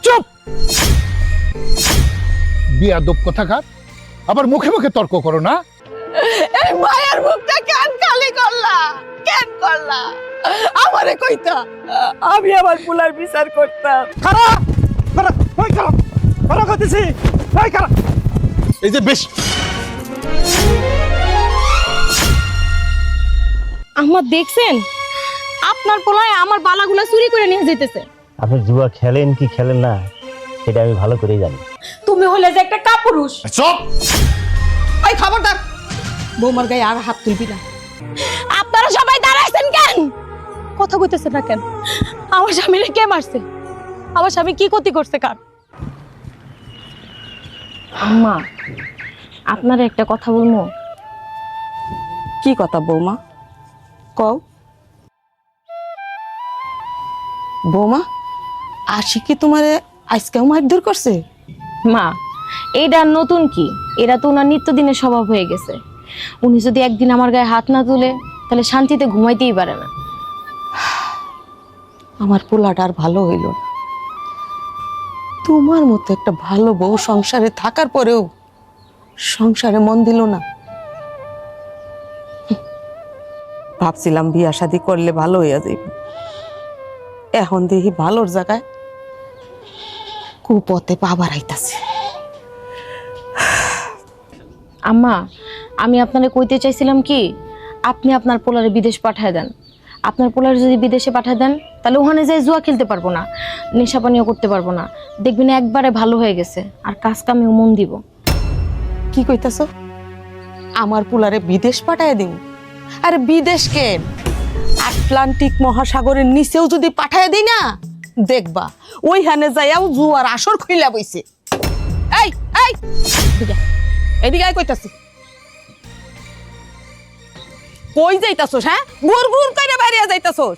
চুপ! বিয়াদব কোথাকার, আবার মুখে মুখে তর্ক করো না। এই মায়ের মুখটা কেন খালি করলা? কেন করলা? আমারে কইতা, আমি আমার পুলার বিচার করতাম। এই যে বেশ আহমদ দেখছেন, আপনার পোলায় আমার বালাগুলা চুরি করে নিয়ে যেতেছে। আপনি জুয়া খেলেন কি খেলেন না সেটা আমি ভালো করেই জানি। তুমি হলে যে একটা কাপুরুষ। চুপ! এই খবরদার, বৌমার গায়ে আর হাত তুলবি না। আপনারা সবাই দাঁড়াইছেন কেন? কথা কইতেছেন না কেন? আমার স্বামীরে কে মারছে? আমার স্বামী কি ক্ষতি করছে কার? আম্মা, আপনার একটা কথা বলবো। কি কথা বৌমা? কও। বৌমা, আশি কি তোমারে আজকেও মারধর করছে? মা, এটা নতুন কি? এরা তো ওনার নিত্যদিনের স্বভাব হয়ে গেছে। উনি যদি একদিন আমার গায়ে হাত না তুলে তাহলে শান্তিতে ঘুমাইতেই পারে না। আমার পোলাটা আর ভালো হইল না। তোমার মতো একটা ভালো বউ সংসারে থাকার পরেও সংসারে মন দিল না। ভাবছিলাম বিয়া শাদী করলে ভালো হইয়া যাইব, এখন দেখি ভালোর জায়গায় কুপথে পা বাড়াইতাছে। আম্মা, আমি আপনারে কইতে চাইছিলাম কি, আপনি আপনার পোলারে বিদেশ পাঠায় দেন। আপনার পোলারে যদি বিদেশে পাঠায় দেন তাহলে ওখানে যাই জুয়া খেলতে পারবো না, নেশা পানিও করতে পারবো না। দেখবেন একবারে ভালো হয়ে গেছে, আর কাজ কামেও মন দিব। কি কইতাছ? আমার পোলারে বিদেশ পাঠায় দিন? আরে বিদেশ কেন, আটলান্টিক মহাসাগরের নিচেও যদি পাঠায় দিই না, দেখবা ওইখানে যাইয়াও জুয়ার আসর খুইলা বইছে। এই এই এদিকে আয় কইতাছি। কই যাইতাছস? হ্যাঁ, ঘুর ঘুর কইরা বাইরে যাইতাছস।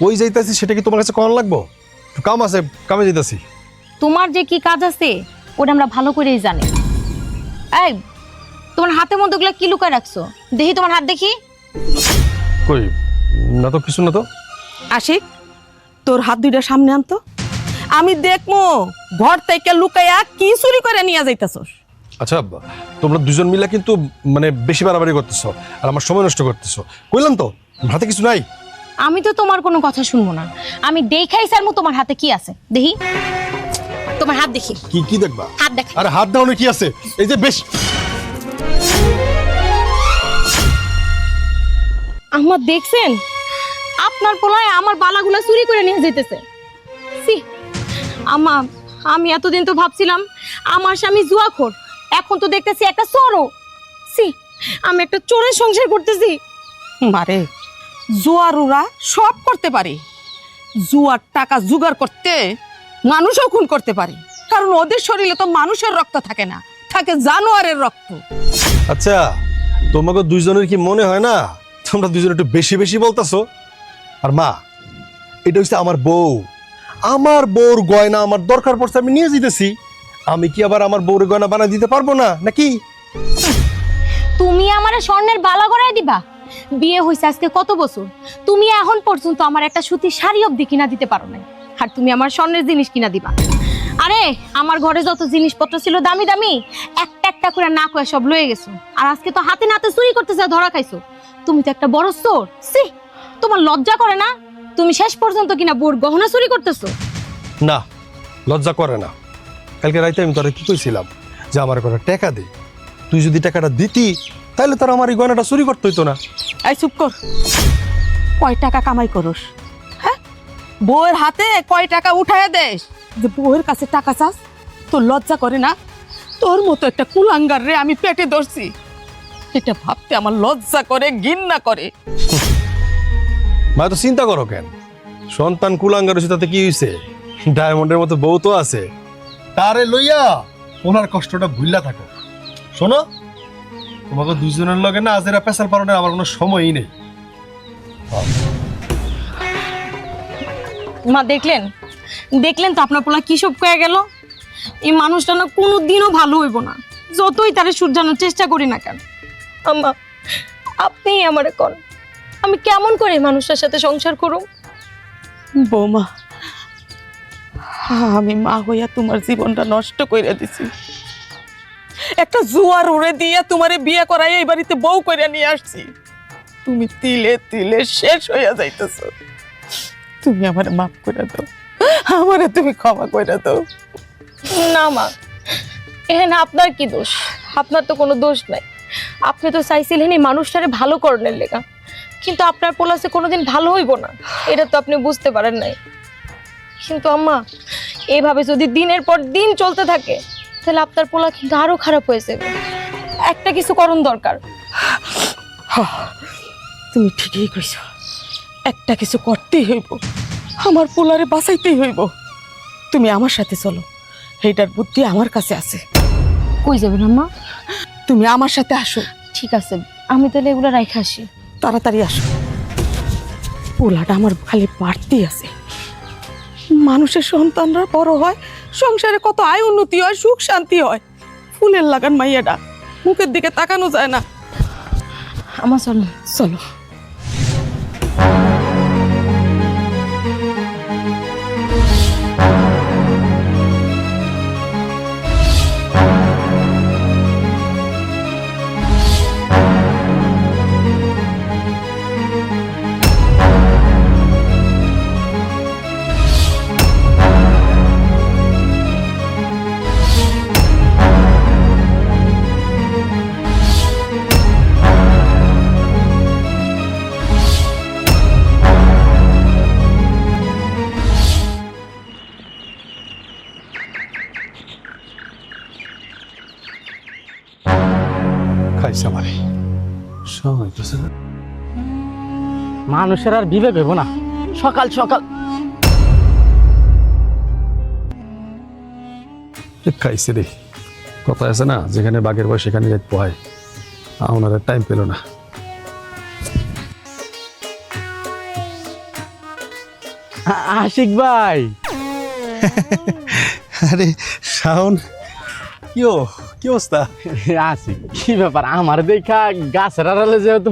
কই যাইতাছি সেটা কি তোমার কাছে কোন লাগবো? একটু কাম আছে, কামে যাইতাছি। তোমার যে কি কাজ আছে ওটা আমরা ভালো করেই জানি। এই, তোমার হাতের মধ্যে ওগুলা কি লুকায় রাখছো? দেখি তোমার হাত দেখি। কই না তো, কিছু না তো। আশিক, তোর হাত দুইটা সামনে আনতো, আমি দেখমো ঘর থেকে লুকাইয়া কি চুরি করে নিয়ে যাইতাছস। আচ্ছা, তোমরা দুজন মিলে কিন্তু মানে বেশি বাড়াবাড়ি করতেছো আর আমার সময় নষ্ট করতেছো। কইলাম তো হাতে কিছু নাই। আমি তো তোমার কোনো কথা শুনবো না। আমি দেখাই সারমু তোমার হাতে কি আছে। দেখি তোমার হাত দেখি। কি কি দেখবা? হাত দেখ। আরে হাত দাও না, কি আছে? এই যে বেশ। আহমদ দেখছেন, আপনার পোলায় আমার বালাগুলা চুরি করে নিয়ে যেতেছে। সি আম্মা, আমি এতদিন তো ভাবছিলাম আমার স্বামী জুয়াখোর, এখন তো দেখতেছি একটা চোরও। সি, আমি একটা চোরের সংসার করতেছি। মারে, জুয়ারুরা সব করতে পারে, জুয়ার টাকা জোগাড় করতে মানুষও খুন করতে পারে, কারণ ওদের শরীরে তো মানুষের রক্ত থাকে না, থাকে জানোয়ারের রক্ত। আচ্ছা, তোমাকে দুইজনের কি মনে হয় না তোমরা দুইজন একটু বেশি বেশি বলতাছো? আর মা, এটা হচ্ছে আমার বউ, আমার বউর গয়না আমার দরকার পড়ছে আমি নিয়ে যেতেছি। আমি কি আবার আমার বউর গয়না বানাই দিতে পারবো না নাকি? তুমি আমার স্বর্ণের বালা গড়াই দিবা? বিয়ে হইছে আজকে কত বছর, তুমি এখন পর্যন্ত আমার একটা সুতির শাড়ি অবধি কিনা দিতে পারো না, আর তুমি আমার স্বর্ণের জিনিস কিনা দিবা? আরে আমার ঘরে যত জিনিসপত্র ছিল দামি দামি, একটা একটা করে না কয়ে সব লয়ে গেছো, আর আজকে তো হাতে নাতে চুরি করতে যা ধরা খাইছো। তুমি তো একটা বড় চোর। সি, তোমার লজ্জা করে না? তুমি শেষ পর্যন্ত কিনা বোর গহনা চুরি করতেছো। না, লজ্জা করে না। কালকে রাইতে আমি তোরা কি কইছিলাম যে আমার একটা টাকা দে, তুই যদি টাকাটা দিতি তাহলে তোর আমার এই গয়নাটা চুরি করতে হইতো না। এই চুপ কর, কয় টাকা কামাই করস? হ্যাঁ, বউয়ের হাতে কয় টাকা উঠায় দেশ যে বউয়ের কাছে টাকা চাস? তোর লজ্জা করে না? তোর মতো একটা কুলাঙ্গার রে আমি পেটে ধরছি, এটা ভাবতে আমার লজ্জা করে, ঘৃণা করে। মা তো চিন্তা করো কেন, সন্তান কুলাঙ্গার হয়েছে তাতে কি হয়েছে? ডায়মন্ডের মতো বউ তো আছে, তারে লইয়া ওনার কষ্টটা ভুললা থাকো। শোনো, তোমাকে দুজনের লগে না আজেরা পেশাল পালনের আমার কোনো সময়ই নেই। মা দেখলেন, দেখলেন তো আপনার পোলা কি সব কয়ে গেল। এই মানুষটা না কোনোদিনও ভালো হইব না, যতই তারে সূর্যানোর চেষ্টা করি না কেন। আম্মা, আপনিই আমারে কোন আমি কেমন করে এই মানুষটার সাথে সংসার করুম? বৌমা, আমি মা হইয়া তোমার জীবনটা নষ্ট কইরা দিছি। একটা জুয়ার উড়ে দিয়া তোমারে বিয়ে করাই এই বাড়িতে বউ কইরা নিয়ে আসছি। তুমি তিলে তিলে শেষ হইয়া যাইতেছো। তুমি আমারে মাফ করে দাও, আমারে তুমি ক্ষমা করে দাও। না মা, এখানে আপনার কি দোষ? আপনার তো কোনো দোষ নাই। আপনি তো চাইছিলেন এই মানুষটারে ভালো করণের লেগা, কিন্তু আপনার পোলাসে কোনোদিন ভালো হইব না, এটা তো আপনি বুঝতে পারেন নাই। কিন্তু আম্মা, এইভাবে যদি দিনের পর দিন চলতে থাকে তাহলে আপনার পোলা কিন্তু আরো খারাপ হয়ে যাবে। একটা কিছু করণ দরকার। তুমি ঠিকই কইছ, একটা কিছু করতেই হইব, আমার পোলারে বাঁচাইতেই হইব। তুমি আমার সাথে চলো, এইটার বুদ্ধি আমার কাছে আছে। কই যাবেন আম্মা? তুমি আমার সাথে আসো। ঠিক আছে, আমি তাহলে এগুলো রাইখে আসি। তাড়াতাড়ি আসো। পোলাটা আমার খালি বাড়তেই আছে। মানুষের সন্তানরা বড় হয়, সংসারে কত আয় উন্নতি হয়, সুখ শান্তি হয়। ফুলের লাগান মাইয়াটা, মুখের দিকে তাকানো যায় না। আমার চল। চলো। খাইছে আমারে সময় তো না। মানুষের আর বিবেক হইব না, সকাল সকাল খাইছে রে। কথা আছে না, যেখানে বাঘের বয় সেখানে যাই পোহায়। আমার আর টাইম পেল না। আশিক ভাই। আরে শাওন, কি অবস্থা? আশিক, কি ব্যাপার? আমার দেখা গাছের আড়ালে যেহেতু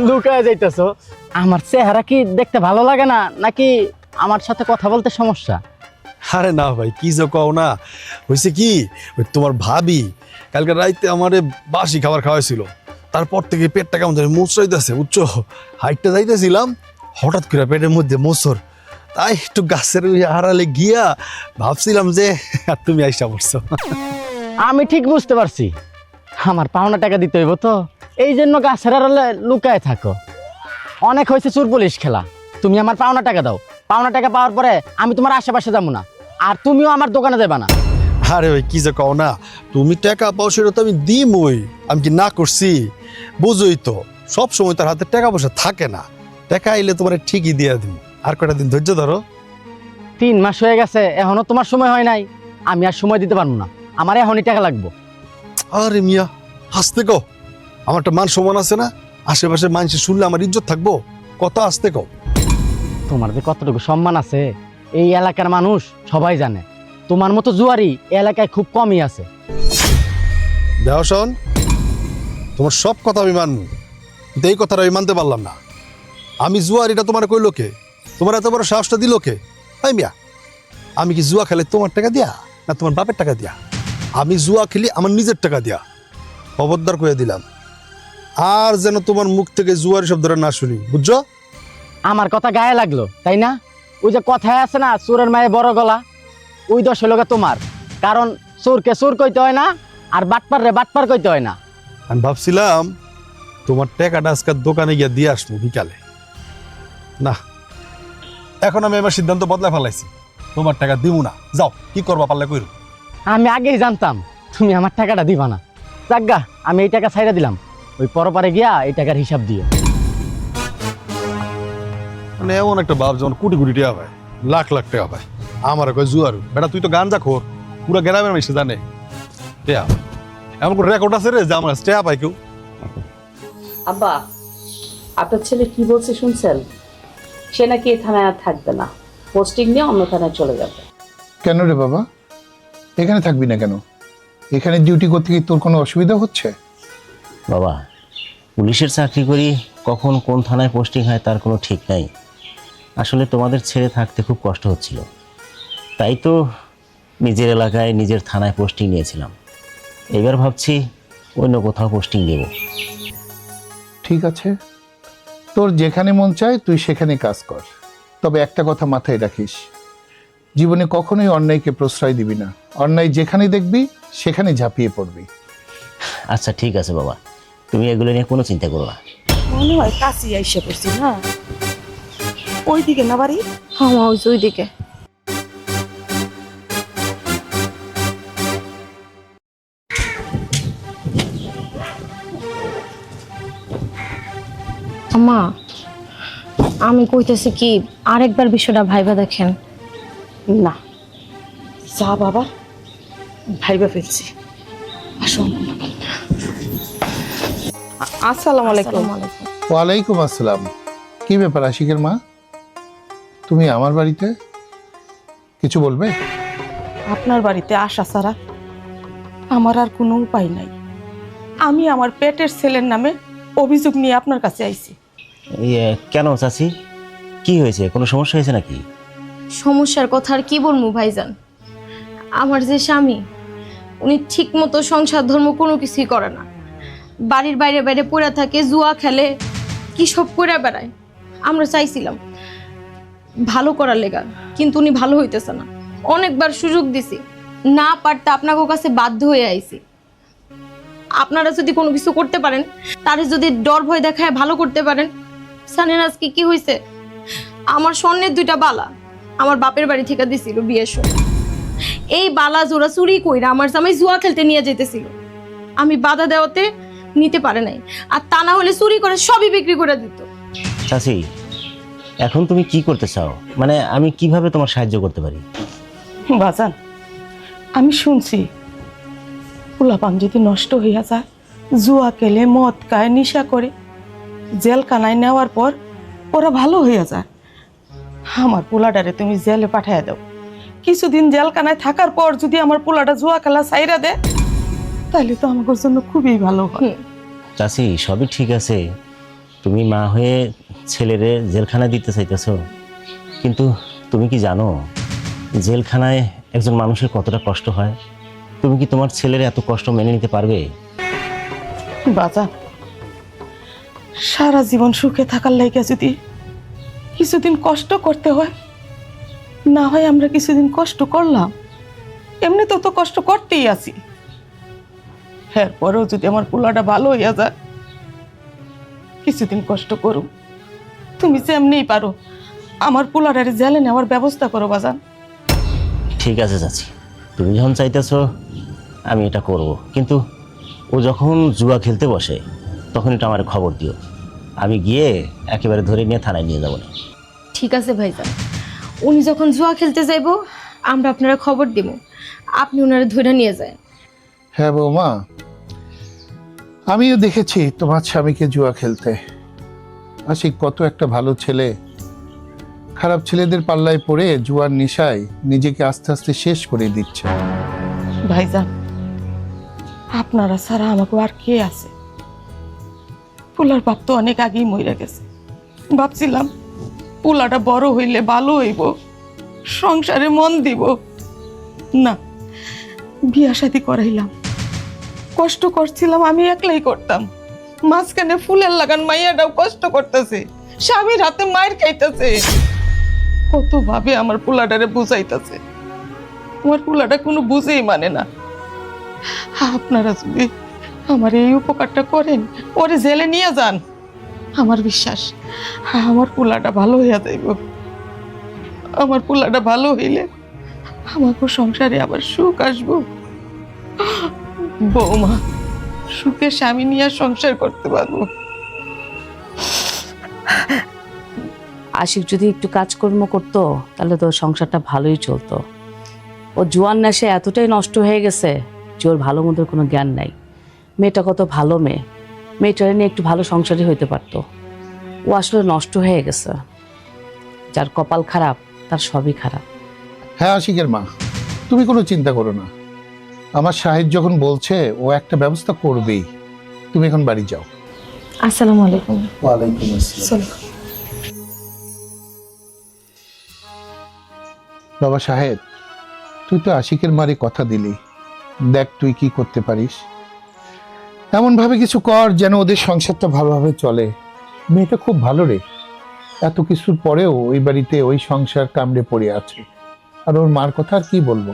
লুকায় যাইতেছ, আমার চেহারা কি দেখতে ভালো লাগে না, নাকি আমার সাথে কথা বলতে সমস্যা? আরে না ভাই, কি যে কও না। হয়েছে কি, ওই তোমার ভাবি কালকে রাইতে আমারে বাসি খাবার খাওয়াইছিল। তারপর থেকে পেটটা কেমন ধরে মুচড়াইতেছে, উচ্চ হাইটটা যাইতেছিলাম, হঠাৎ করে পেটের মধ্যে মোচর। তাই একটু গাছের ওই আড়ালে গিয়া ভাবছিলাম যে তুমি আইসা পড়ছো। আমি ঠিক বুঝতে পারছি, আমার পাওনা টাকা দিতে হইব, তো এই জন্য গাছের আড়ালে লুকায় থাকো। অনেক হয়েছে চোর পুলিশ খেলা, তুমি আমার পাওনা টাকা দাও। পাওনা টাকা পাওয়ার পরে আমি তোমার আশেপাশে যাবো না, আর তুমিও আমার দোকানে যাবে না। আরে ওই কি যে কও না, তুমি টাকা পাও সেটা তো আমি দিমই। আমি কি না করছি? বুঝোই তো, সব সময় তার হাতে টাকা পয়সা থাকে না। টাকা আইলে তোমার ঠিকই দিয়ে দিব। আর কয়টা দিন ধৈর্য ধরো। 3 মাস হয়ে গেছে, এখনো তোমার সময় হয় নাই। আমি আর সময় দিতে পারবো না, আমার এখনই টাকা লাগবো। আরে মিয়া, হাসতে কও। আমার একটা মান সম্মান আছে না? আশেপাশে মানুষ শুনলে আমার ইজ্জত থাকবো। কত আসতে কও। তোমার যে কতটুকু সম্মান আছে এই এলাকার মানুষ সবাই জানে। তোমার মতো জুয়ারি এই এলাকায় খুব কমই আছে। দেহ শোন, তোমার সব কথা আমি মানব, কিন্তু এই কথাটা আমি মানতে পারলাম না। আমি জুয়ার, এটা তোমার কইলো কে? তোমার এত বড় সাহসটা দিল কে? এই মিয়া, আমি কি জুয়া খেলে তোমার টাকা দিয়া না তোমার বাপের টাকা দিয়া? আমি জুয়া খেলি আমার নিজের টাকা দিয়া। খবরদার করে দিলাম, আর যেন তোমার মুখ থেকে জুয়ারি শব্দটা না শুনি, বুঝছো? আমার কথা গায়ে লাগলো তাই না? ওই যে কথায় আছে না, চোরের মায়ে বড় গলা, ওই দশ হলো তোমার। কারণ চোরকে চোর কইতে হয় না, আর বাটপার রে বাটপার কইতে হয় না। আমি ভাবছিলাম তোমার টাকাটা আজকের দোকানে গিয়ে দিয়ে আসবো বিকালে। না, এখন আমি আমার সিদ্ধান্ত বদলা ফেলাইছি। তোমার টাকা দিব না। যাও, কি করবা পারলে কইরো। আমি আগেই জানতাম তুমি আমার টাকাটা দিবা না। যাজ্ঞা, আমি এই টাকা ছাইড়া দিলাম, ওই পরপারে গিয়া এই টাকার হিসাব দিও। মানে এমন একটা ভাব যেমন কোটি কোটি টাকা পায়, লাখ লাখ টাকা পায়। আমার কয় জুয়ারু বেটা, তুই তো গাঞ্জা খোর, পুরো গ্রামের মানুষ জানে। টেয়া এমন কোন রেকর্ড আছে রে যে আমার টেয়া পায় কেউ? আব্বা, আপনার ছেলে কি বলছে শুনছেন? সে নাকি এই থানায় আর থাকবে না, পোস্টিং নিয়ে অন্য থানায় চলে যাবে। কেন রে বাবা, এখানে থাকবি না কেন? এখানে ডিউটি করতে কি তোর কোনো অসুবিধা হচ্ছে? বাবা, পুলিশের চাকরি করি, কখন কোন থানায় পোস্টিং হয় তার কোনো ঠিক নাই। আসলে তোমাদের ছেড়ে থাকতে খুব কষ্ট হচ্ছিল, তাই তো নিজের এলাকায় নিজের থানায় পোস্টিং নিয়েছিলাম। এবার ভাবছি অন্য কোথাও পোস্টিং দেব। ঠিক আছে, তোর যেখানে মন চায় তুই সেখানে কাজ কর, তবে একটা কথা মাথায় রাখিস, জীবনে কখনোই অন্যায়কে প্রশ্রয় দিবি না। অন্যায় যেখানে দেখবি সেখানে ঝাঁপিয়ে পড়বি। আচ্ছা ঠিক আছে বাবা, তুমি এগুলো নিয়ে কোনো চিন্তা করো না। মনে হয় কাছে আইসা পড়ছি না, ওইদিকে না বাড়ি? হ্যাঁ মা, ওই দিকে। মা, আমি কইতেছি কি আরেকবার বিষয়টা ভাইবা দেখেন। না, যা বাবা, ভাইবা ফেলছি। আসো। আসসালামু আলাইকুম। ওয়ালাইকুম আসসালাম। কি ব্যাপার আশিকের মা, তুমি আমার বাড়িতে? কিছু বলবে? আপনার বাড়িতে আসা ছাড়া আমার আর কোনো উপায় নাই। আমি আমার পেটের ছেলের নামে অভিযোগ নিয়ে আপনার কাছে আইছি। কেন চাচি, কি হয়েছে? কোনো সমস্যা হয়েছে নাকি? সমস্যার কথা আর কি বলবো ভাইজান, আমার যে স্বামী উনি ঠিক মতো সংসার ধর্ম কোনো কিছুই করে না, বাড়ির বাইরে বাইরে পড়ে থাকে, জুয়া খেলে, কি সব করে বেড়ায়। আমরা চাইছিলাম ভালো করার লেগা, কিন্তু উনি ভালো হইতেছে না। অনেকবার সুযোগ দিছি, না পারতে আপনাকে কাছে বাধ্য হয়ে আইছি। আপনারা যদি কোনো কিছু করতে পারেন, তারে যদি ডর ভয় দেখায় ভালো করতে পারেন। জানেন আজকে কি হয়েছে? আমার স্বর্ণের 2টা বালা আমার বাপের বাড়ি থেকে দিছিল বিয়ের সময়। এই বালা জোড়া চুরি কইরা আমার জামাই জুয়া খেলতে নিয়ে যেতেছিল, আমি বাধা দেওয়াতে নিতে পারে নাই, আর তা না হলে চুরি করে সবই বিক্রি করে দিত। চাচি, এখন তুমি কি করতে চাও? মানে আমি কিভাবে তোমার সাহায্য করতে পারি? বাজান, আমি শুনছি পোলাপান যদি নষ্ট হইয়া যায়, জুয়া খেলে, মদ খায়, নেশা করে, জেলখানায় নেওয়ার পর ওরা ভালো হইয়া যায়। আমার পোলাটারে তুমি জেলে পাঠাইয়া দাও। কিছুদিন জেলখানায় থাকার পর যদি আমার পোলাটা জুয়া খেলা ছাইরা দেয়, তাহলে তো আমার জন্য খুবই ভালো হয়। চাচি, সবই ঠিক আছে, তুমি মা হয়ে ছেলেরে জেলখানায় দিতে চাইতেছো, কিন্তু তুমি কি জানো জেলখানায় একজন মানুষের কতটা কষ্ট হয়? তুমি কি তোমার ছেলের এত কষ্ট মেনে নিতে পারবে? বাজান, সারা জীবন সুখে থাকার লাইগা যদি কিছুদিন কষ্ট করতে হয়, না হয় আমরা কিছুদিন কষ্ট করলাম, এমনি তো কষ্ট করতেই আছি। এরপরেও যদি আমার পোলাটা ভালো হইয়া যায়, কিছুদিন কষ্ট করো। তুমি যেমনিই পারো আমার পোলাটারে জেলে নেওয়ার ব্যবস্থা করো বাজান। ঠিক আছে চাচি, তুমি যখন চাইতেছো আমি এটা করব, কিন্তু ও যখন জুয়া খেলতে বসে তখন এটা আমার খবর দিও, আমি গিয়ে একেবারে ধরে নিয়ে থানায় নিয়ে যাবো না। ঠিক আছে ভাইজান, উনি যখন জুয়া খেলতে যাইবো আমরা আপনারা খবর দিব, আপনি ওনারা ধরে নিয়ে যায়। হ্যাঁ বৌমা, আমিও দেখেছি তোমার স্বামীকে জুয়া খেলতে। আশিক কত একটা ভালো ছেলে, খারাপ ছেলেদের পাল্লায় পড়ে জুয়ার নেশায় নিজেকে আস্তে আস্তে শেষ করে দিচ্ছে। ভাইজান, আপনারা ছাড়া আমাকে আর কে আছে? পোলার বাপ তো অনেক আগেই মরে গেছে। ভাবছিলাম পোলাটা বড় হইলে ভালো হইব, সংসারে মন দিব। না, বিয়া শাদি করাইলাম, কষ্ট করছিলাম, আমি একলাই করতাম। মাঝখানে ফুলের লাগান মাইয়াটাও কষ্ট করতেছে, স্বামীর হাতে মায়ের খাইতেছে। কত ভাবে আমার পোলাটারে বুঝাইতেছে, আমার পোলাটা কোনো বুঝেই মানে না। আপনারা যদি আমার এই উপকারটা করেন, ওরে জেলে নিয়ে যান, আমার বিশ্বাস আমার পোলাটা ভালো হইয়া যাইব। আমার পোলাটা ভালো হইলে আমাকে সংসারে আবার সুখ আসবো। বৌমা, সুখে স্বামী নিয়ে সংসার করতে পারবো। আশিক যদি একটু কাজকর্ম করতো তাহলে তো সংসারটা ভালোই চলতো। ও জুয়ার নেশে এতটাই নষ্ট হয়ে গেছে যে ওর ভালো মন্দের কোনো জ্ঞান নাই। মেয়েটা কত ভালো মেয়ে, মেয়েটা নিয়ে একটু ভালো সংসারই হইতে পারতো। ও আসলে নষ্ট হয়ে গেছে। যার কপাল খারাপ তার সবই খারাপ। হ্যাঁ আশিকের মা, তুমি কোনো চিন্তা করো না, আমার সাহেব যখন বলছে ও একটা ব্যবস্থা করবেই। তুমি এখন বাড়ি যাও। আসসালামু আলাইকুম। ওয়ালাইকুম আসসালাম। বাবা সাহেব, তুই তো আশিকের মারে কথা দিলি, দেখ তুই কি করতে পারিস। এমন ভাবে কিছু কর যেন ওদের সংসারটা ভালোভাবে চলে। মেয়েটা খুব ভালো রে, এত কিছুর পরেও ওই বাড়িতে ওই সংসার কামড়ে পড়ে আছে। আর ওর মার কথা আর কি বলবো,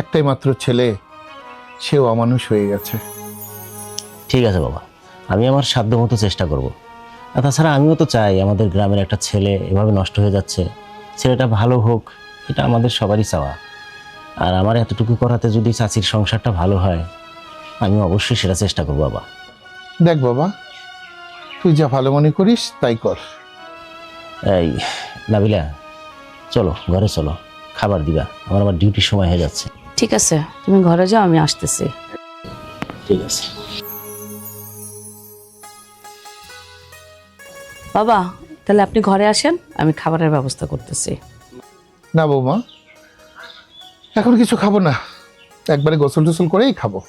একটাই মাত্র ছেলে, সেও অমানুষ হয়ে গেছে। ঠিক আছে বাবা, আমি আমার সাধ্য মতো চেষ্টা করব। আর তাছাড়া আমিও তো চাই আমাদের গ্রামের একটা ছেলে এভাবে নষ্ট হয়ে যাচ্ছে, ছেলেটা ভালো হোক, এটা আমাদের সবারই চাওয়া। আর আমার এতটুকু করাতে যদি চাচির সংসারটা ভালো হয়, আমি অবশ্যই সেটা চেষ্টা করবো বাবা। দেখ বাবা, তুই যা ভালো মনে করিস তাই কর। এই নাবিলা, চলো ঘরে চলো, খাবার দিবা, আমার ডিউটির সময় হয়ে যাচ্ছে। ঠিক আছে, তুমি ঘরে যাও, আমি আসতেছি। ঠিক আছে। বাবা, তাহলে আপনি ঘরে আসেন, আমি খাবারের ব্যবস্থা করতেছি। না বৌমা, এখন কিছু খাবো না, একবারে গোসল টোসল করেই খাবো।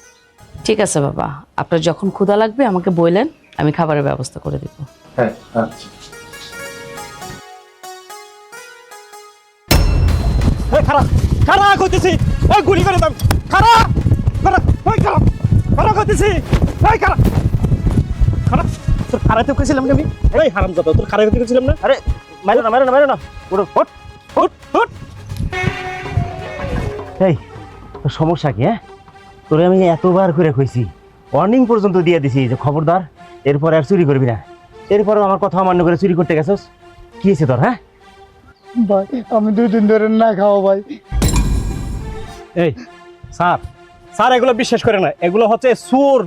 ঠিক আছে বাবা, আপনার যখন ক্ষুধা লাগবে আমাকে বললেন, আমি খাবারের ব্যবস্থা করে দিব। হ্যাঁ আচ্ছা। খারাপ খারাপ করতেছি, ওই গুলি করে দাম, খারাপ খারাপ, ওই খারাপ খারাপ করতেছি, ওই খারাপ খারাপ। তোর খারাপতে কইছিলাম না আমি, এই হারাম দাদা, তোর খারাপতে কইছিলাম না। আরে মারো না মারো না মারো না, ওঠ ওঠ ওঠ ওঠ। এই তোর সমস্যা কি? হ্যাঁ, তোরে আমি এতবার করে কইছি, ওয়ার্নিং পর্যন্ত দিয়ে দিছি যে খবরদার এরপর আর চুরি করবি না। এরপরও আমার কথা অমান্য করে চুরি করতে গেছস, কি হয়েছে তোর? হ্যাঁ ভাই আমি 2 দিন ধরে না খাওয়া ভাই। এই স্যার, স্যার এগুলো বিশ্বাস করে না, এগুলো হচ্ছে সুর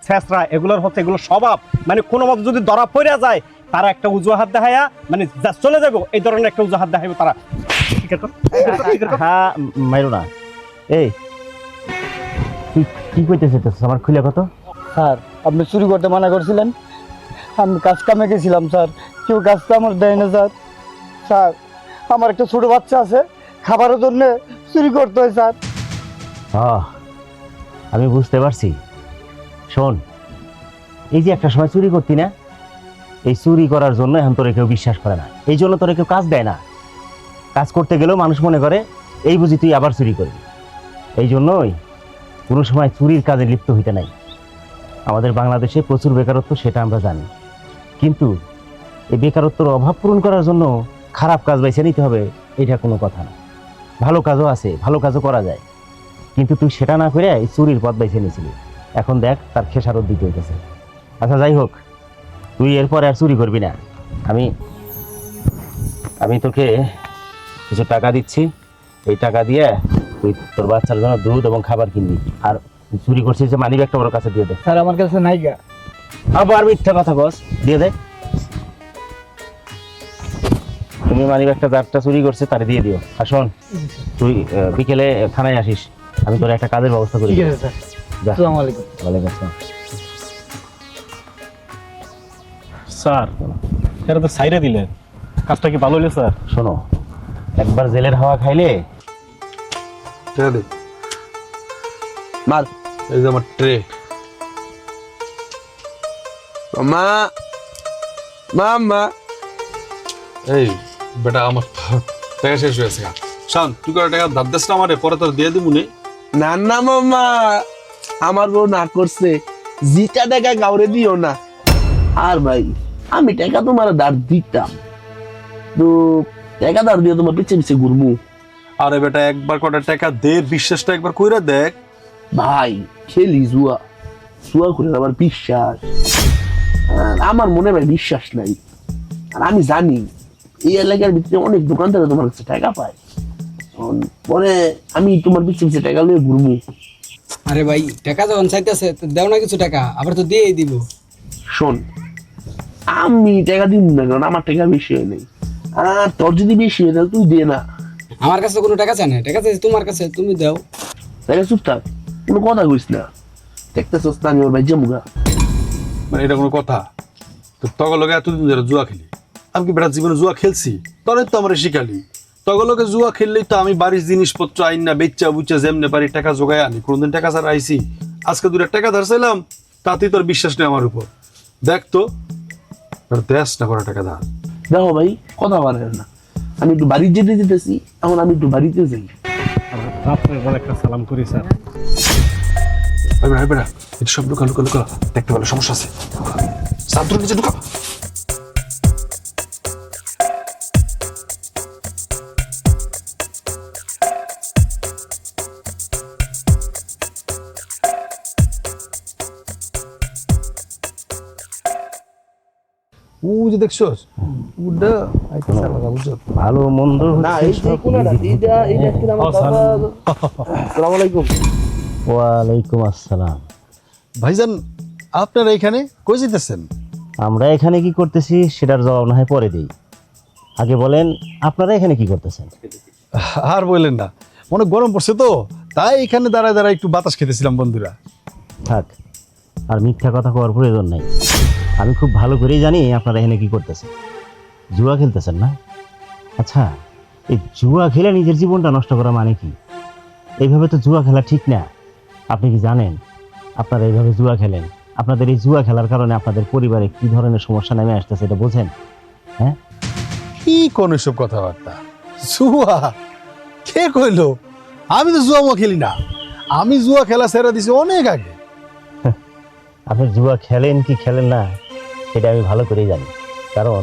ছেঁচড়া, এগুলোর হচ্ছে এগুলো স্বভাব। মানে কোনো মতো যদি ধরা পড়ে যায়, তারা একটা উজুহাত দেখায়া মানে চলে যাবো, এই ধরনের একটা উজুহাত দেখাইবে তারা। হ্যাঁ মাইরো না। এই তুই কি কইতে চাইতেছিস আমার খুলে কত? স্যার আপনি চুরি করতে মানা করছিলেন, আমি কাজ কামে গেছিলাম স্যার, কেউ কাজ কামড় দেয় না স্যার। স্যার আমার একটা ছোট বাচ্চা আছে, খাবারের জন্য চুরি করতে হয় স্যার। আমি বুঝতে পারছি। শোন, এই যে একটা সময় চুরি করতি না, এই চুরি করার জন্য এখন তোরে কেউ বিশ্বাস করে না, এই জন্য তোরে কেউ কাজ দেয় না। কাজ করতে গেলেও মানুষ মনে করে এই বুঝি তুই আবার চুরি করবি। এই জন্যই কোনো সময় চুরির কাজে লিপ্ত হইতে নাই। আমাদের বাংলাদেশে প্রচুর বেকারত্ব, সেটা আমরা জানি, কিন্তু এই বেকারত্বের অভাব পূরণ করার জন্য খারাপ কাজ বেছে নিতে হবে এটা কোনো কথা না। ভালো কাজও আছে, ভালো কাজও করা যায়, কিন্তু তুই সেটা না করে এই চুরির পথ বেছে নিয়েছিলি। এখন দেখ তার খেসারত দিতে হইতেছে। আচ্ছা যাই হোক, তুই এরপর আর চুরি করবি না। আমি তোকে কিছু টাকা দিচ্ছি, এই টাকা দিয়ে তুই তোর বাচ্চার জন্য দুধ এবং খাবার কিনবি। আর চুরি করছিস যে মানি ব্যাগটা ওর কাছে দিয়ে দে। স্যার আমার কাছে নাই গা। আবার মিথ্যা কথা কস, দিয়ে দে। তুমি মানি ব্যাগটা যারটা চুরি করছে তারে দিয়ে দিও। আর শোন, তুই বিকেলে থানায় আসিস, আমি তোর একটা কাজের ব্যবস্থা করি। ঠিক আছে স্যার, যা। আসসালামু আলাইকুম। ওয়ালাইকুম আসসালাম। স্যার এটা তো সাইডে দিলেন, কাজটা কি ভালো হইলো স্যার? শোনো, একবার জেলের হাওয়া খাইলে দে মাল এই যে আমার ট্রে। মা মামা এই বেটা, আমার টাকা শেষ হয়েছে। শান, তুই করে টাকা ধার দিস না আমারে, পরে তোর দিয়ে দিব নে। না না মামা, আমার বউ না করছে, জিটা টাকা কাউরে দিও না। আর ভাই আমি টাকা তোমার ধার দিতাম, তো টাকা ধার দিয়ে তোমার পিছে পিছে ঘুরমু। আরে বেটা, একবার কটা টাকা দে, বিশ্বাসটা একবার কইরা দেখ। ভাই খেলি জুয়া, জুয়া করে আমার বিশ্বাস, আর আমার মনে ভাই বিশ্বাস নাই। আর আমি জানি এই এলাকার ভিতরে অনেক দোকানদার তোমার কাছে টাকা পায়, পরে আমি তোমার পিছে পিছে টাকা নিয়ে ঘুরবো। আরে ভাই টাকা যখন চাইতেছে তো দেও না কিছু টাকা, আবার তো দিয়েই দিব। শোন, আমি টাকা দিব না, কারণ আমার টাকা বেশি হয় নাই, আর তোর যদি বেশি হয় তাহলে তুই দে না। আমার কাছে কোনো টাকা চাই না, টাকা চাইছে তোমার কাছে, তুমি দাও। তাহলে চুপ থাক, কোনো কথা কইস না, দেখতেছস না আমি ওর ভাই জমুগা। মানে এটা কোনো কথা? তো তগলকে এতদিন ধরে জুয়া খেলি, আমি কি বেটা জীবনে জুয়া খেলছি? তরে তো আমার শিখালি, তগলকে জুয়া খেললেই তো আমি বাড়ির জিনিসপত্র আইন না বেচা বুচা যেমনে পারি টাকা জোগায় আনি। কোনোদিন টাকা ছাড়া আইসি? আজকে 2 টাকা ধার চাইলাম, তাতেই তোর বিশ্বাস নেই আমার উপর। দেখ তো তোর দেশ না করা টাকা দা। দেখো ভাই, কথা বলেন না, আমি একটু বাড়ি যেতে যেতেছি, এখন আমি একটু বাড়িতে যাই। রাত্রের বেলা একটা সালাম করি স্যার। বেড়া এটা সব লুকা লুকা লুকা, দেখতে পেলে সমস্যা আছে। সান্ত্র নিচে ঢুকা। ও যে দেখছস উডা আইতাছে লাগা বুঝছো। ভালো মন্দ না, এই যে কোনাটা, এইটা কি আমার দাদা। আসসালামু আলাইকুম। ওয়ালাইকুম আসসালাম। ভাইজান আপনারা এখানে কই যেতেছেন? আমরা এখানে কি করতেছি সেটার জবাব না হয় পরে দিই। আগে বলেন আপনারা এখানে কি করতেছেন? আর বললেন না, অনেক গরম পড়ছে তো, তাই এখানে দাঁড়ায় দাঁড়ায় একটু বাতাস খেতেছিলাম বন্ধুরা। থাক, আর মিথ্যা কথা কওয়ার প্রয়োজন নাই। আমি খুব ভালো করেই জানি আপনারা এখানে কি করতেছেন। জুয়া খেলতেছেন না? আচ্ছা, এই জুয়া খেলে নিজের জীবনটা নষ্ট করা মানে কি? এইভাবে তো জুয়া খেলা ঠিক না। আপনি কি জানেন আপনারা এইভাবে জুয়া খেলেন, আপনাদের এই জুয়া খেলার কারণে আপনাদের পরিবারে কি ধরনের সমস্যা নেমে আসতেছে এটা বোঝেন? হ্যাঁ, কি কোন এসব কথাবার্তা? জুয়া কে কইলো? আমি তো জুয়া খেলি না, আমি জুয়া খেলা ছেড়ে দিছি অনেক আগে। আপনি জুয়া খেলেন কি খেলেন না সেটা আমি ভালো করেই জানি, কারণ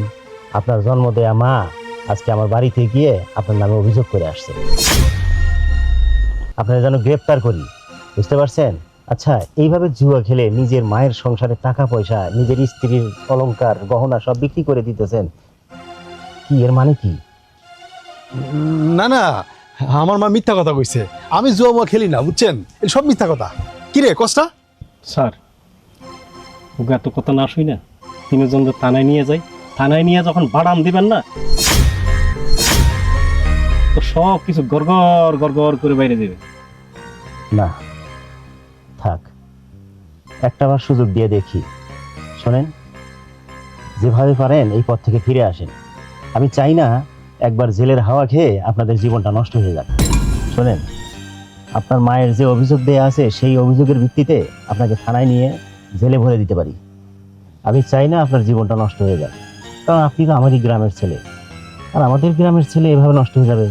আপনার জন্ম দেয়া মা আজকে আমার বাড়িতে গিয়ে আপনার নামে অভিযোগ করে আসছে। আপনারা যেন গ্রেপ্তার করি, বুঝতে পারছেন? আচ্ছা, এইভাবে জুয়া খেলে নিজের মায়ের সংসারে টাকা পয়সা, নিজের স্ত্রীর অলংকার গহনা সব বিক্রি করে দিতেছেন, কি এর মানে কি? না না, আমার মা মিথ্যা কথা কইছে, আমি জুয়া খেলি না, বুঝছেন? এই সব মিথ্যা কথা। কি রে কষ্টা? স্যার ওকে এত কথা না শুই না, তিনজন থানায় নিয়ে যাই, থানায় নিয়ে যখন বাড়াম দিবেন না তো সব কিছু গড়গড় গড়গড় করে বাইরে দেবে। না থাক, একটাবার সুযোগ দিয়ে দেখি। শোনেন, যেভাবে পারেন এই পথ থেকে ফিরে আসেন। আমি চাই না একবার জেলের হাওয়া খেয়ে আপনাদের জীবনটা নষ্ট হয়ে যাক। শোনেন, আপনার মায়ের যে অভিযোগ দেয়া আছে সেই অভিযোগের ভিত্তিতে আপনাকে থানায় নিয়ে জেলে ভরে দিতে পারি। আমি চাই না আপনার জীবনটা নষ্ট হয়ে যাক, কারণ আপনি তো আমারই গ্রামের ছেলে, আর আমাদের গ্রামের ছেলে এভাবে নষ্ট হয়ে যাবে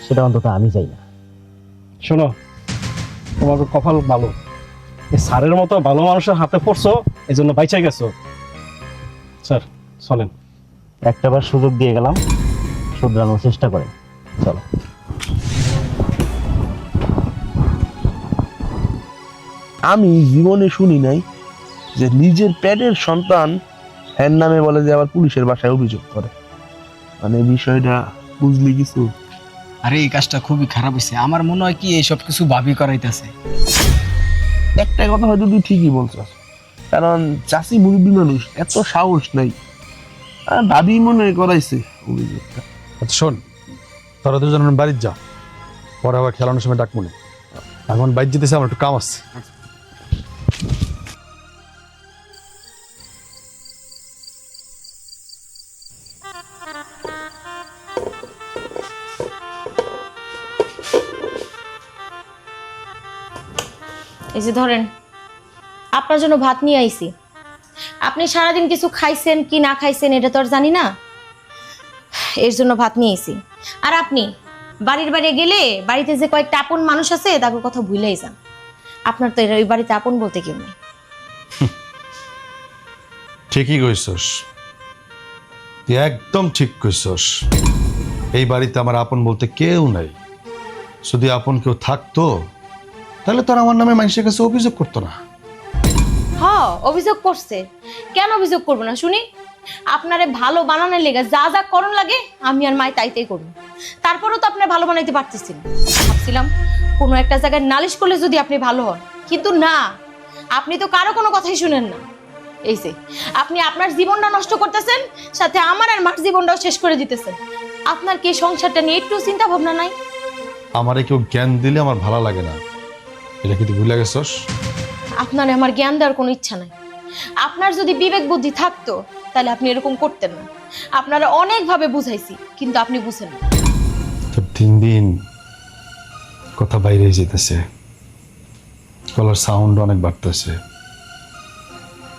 সেটা অন্তত আমি চাই না। শোনো, তোমার কপাল ভালো, এই স্যারের মতো ভালো মানুষের হাতে পড়ছো, এই জন্য বাইচা গেছো। স্যার চলেন। একটাবার সুযোগ দিয়ে গেলাম, শুধরানোর চেষ্টা করেন। চলো। আমি জীবনে শুনি নাই যে নিজের পেটের সন্তান হ্যার নামে বলে যে আবার পুলিশের বাসায় অভিযোগ করে। মানে বিষয়টা বুঝলি কিছু? আরে এই কাজটা খুবই খারাপ হয়েছে, আমার মনে হয় কি এইসব কিছু ভাবি করাইতেছে। একটা কথা হয়তো তুই ঠিকই বলছিস, কারণ চাষি মুরব্বী মানুষ, এত সাহস নাই, আর দাবি মনে হয় করাইছে অভিযোগটা। আচ্ছা শোন, তোরা দুজন বাড়ির যা, পরে আবার খেলানোর সময় ডাক মনে। এখন বাইর যেতেছে, আমার একটু কাম আছে। এই যে ধরেন, আপনার জন্য ভাত নিয়ে আইছি। আপনি সারাদিন কিছু খাইছেন কি না খাইছেন এটা তো আর জানি না, এর জন্য ভাত নিয়ে আইছি। আর আপনি বাড়ির বাইরে গেলে বাড়িতে যে কয়েকটা আপন মানুষ আছে তাদের কথা ভুলেই যান। আপনার তো ওই বাড়িতে আপন বলতে কেউ নেই। ঠিকই কইছস, তুই একদম ঠিক কইছস। এই বাড়িতে আমার আপন বলতে কেউ নাই। যদি আপন কেউ থাকতো তাহলে তোর আমার নামে মানুষের কাছে অভিযোগ করতো না। হ্যাঁ, অভিযোগ করছে, কেন অভিযোগ করবো না শুনি। আপনারে ভালো বানানোর লেগে যা যা করণ লাগে আমি আর মাই তাইতেই করবো। তারপরেও তো আপনার ভালো বানাইতে পারতেছেন। ভাবছিলাম কোনো একটা জায়গায় নালিশ করলে যদি আপনি ভালো হন, কিন্তু না, আপনি তো কারো কোনো কথাই শুনেন না। এই যে আপনি আপনার জীবনটা নষ্ট করতেছেন, সাথে আমার আর মার জীবনটাও শেষ করে দিতেছেন। আপনার কি সংসারটা নিয়ে একটু চিন্তা ভাবনা নাই? আমারে কেউ জ্ঞান দিলে আমার ভালো লাগে না, এটা কি তুই ভুলে গেছস? আপনার আমার জ্ঞান দেওয়ার কোনো ইচ্ছা নাই। আপনার যদি বিবেক বুদ্ধি থাকতো তাহলে আপনি এরকম করতেন না। আপনারা অনেকভাবে বুঝাইছি, কিন্তু আপনি বুঝেন না। তো দিন দিন কথা বাইরে যেতেছে, গলার সাউন্ড অনেক বাড়তেছে।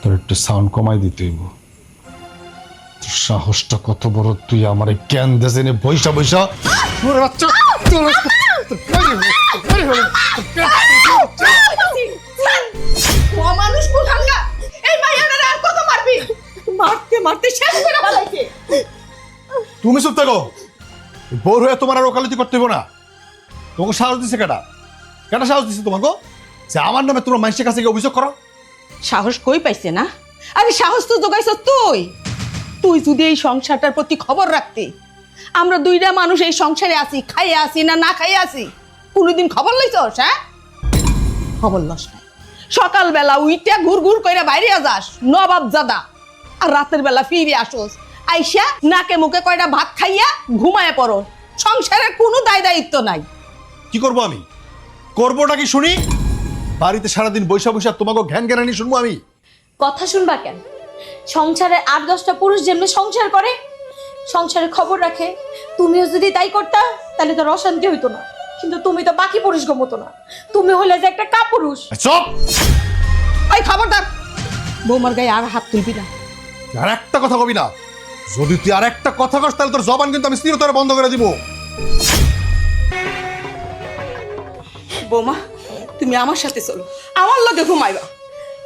তোর একটু সাউন্ড কমাই দিতে হইব। তোর সাহসটা কত বড়, তুই আমার জ্ঞান দেশে নে বৈশা বৈশা তোর বাচ্চা মানুষ কোথাঙ্গা এই মাইয়াটারে আর কত মারবি? মারতে মারতে শেষ করে ফেলাইছে। তুমি চুপ থাকো। বউর হয়ে তোমার আর ওকালতি করতে হইব না। তোমাকে সাহস দিছে কেটা? কেটা সাহস দিছে তোমাকে যে আমার নামে তোমার মানুষের কাছে গিয়ে অভিযোগ করো? সাহস কই পাইছে না? আরে সাহস তো জোগাইছ তুই। তুই যদি এই সংসারটার প্রতি খবর রাখতে, আমরা দুইটা মানুষ এই সংসারে আছি, খাইয়ে আছি না না খাইয়ে আছি, কোনোদিন খবর লইছস? হ্যাঁ, খবর লস নাই। সকালবেলা উইটা ঘুর ঘুর কইরা বাইরে যাস নবাব জাদা, আর রাতের বেলা ফিরে আসোস, আইসা নাকে মুখে কয়টা ভাত খাইয়া ঘুমায় পড়ো। সংসারের কোনো দায় দায়িত্ব নাই। কি করবো আমি? করবোটা কি শুনি? বাড়িতে সারাদিন বৈশা বৈশা তোমাকে ঘ্যান জ্ঞানানি শুনবো আমি? কথা শুনবা কেন? সংসারে 8-10টা পুরুষ যেমনি সংসার করে, সংসারে খবর রাখে, তুমিও যদি তাই করতা তাহলে তো অশান্তি হইতো না। কিন্তু তুমি তো বাকি পুরুষগো মতো না, তুমি হইলে যে একটা কাপুরুষ। চুপ! এই খবরদার, বৌমার গায়ে আর হাত তুলবি না। আর একটা কথা কবি না। যদি তুই আর একটা কথা কস তাহলে তোর জবান কিন্তু আমি স্থিরতারে বন্ধ করে দিব। বৌমা, তুমি আমার সাথে চলো, আমার লগে ঘুমাইবা।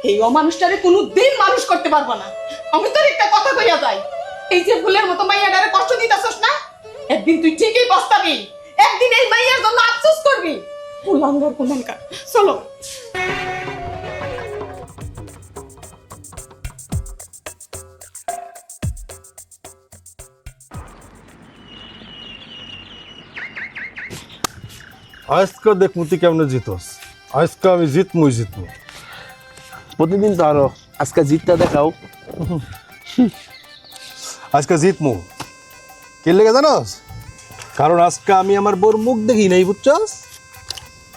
এই অমানুষটারে কোনো দিন মানুষ করতে পারবা না। আমি তোর একটা কথা কইয়া যাই, এই যে ভুলের মতো মাইয়াটারে কষ্ট দিতাছস না, একদিন তুই ঠিকই পস্তাবি। একদিন এই মাইয়ার জন্য আফসোস করবি। কুলাঙ্গার কুলাঙ্গার, চলো। আজকে দেখ মুতি কেমনে জিতস। আজকে আমি জিতমুই জিতমু। প্রতিদিন তো আরো, আজকে জিতটা দেখাও। আজকে জিতমু। কে লেগে জানোস? কারণ আজকে আমি আমার বউর মুখ দেখি নাই, বুঝছস?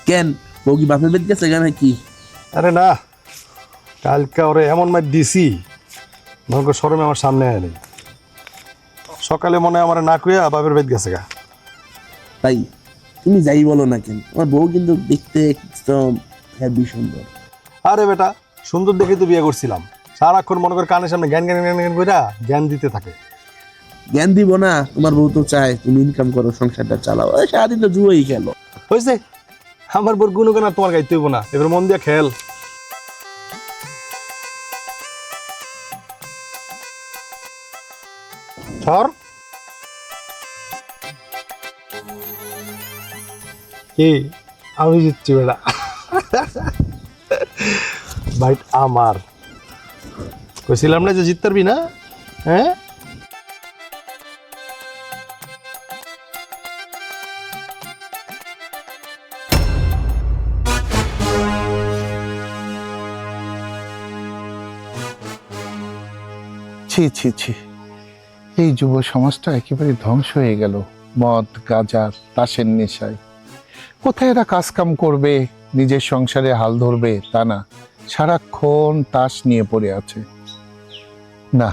কেন, বউ কি বাপের বেদ গেছে কেন কি? আরে না, কালকে ওরে এমন মার দিছি মনে শরমে আমার সামনে আয় নেই। সকালে মনে হয় আমার না কুয়া বাপের বেদ গেছে গা। তাই তুমি যাই বলো না কেন, আমার বউ কিন্তু দেখতে একদম হেভি সুন্দর। আরে বেটা, সুন্দর দেখে তো বিয়ে করছিলাম। সারাক্ষণ মনে করে কানের সামনে জ্ঞান জ্ঞান জ্ঞান জ্ঞান কইরা জ্ঞান দিতে থাকে। জ্ঞান দিব না, তোমার বউ তো চায় তুমি ইনকাম করো, সংসারটা চালাও। সারাদিন তো জুয়াই খেলো। হয়েছে, আমার বোর গুণগান আর তোমার গাইতে হইব না। এবার মন দিয়ে খেল। ধর কি, আমি জিতছি বেটা। বাইট আমার, কইছিলাম না যে জিততে পারবি না? হ্যাঁ, ছি ছি ছি, এই যুব সমাজটা একেবারে ধ্বংস হয়ে গেল মদ গাঁজা তাসের নেশায়। কোথায় এরা কাজ কাম করবে, নিজের সংসারে হাল ধরবে তা না, সারাক্ষণ তাস নিয়ে পড়ে আছে। না,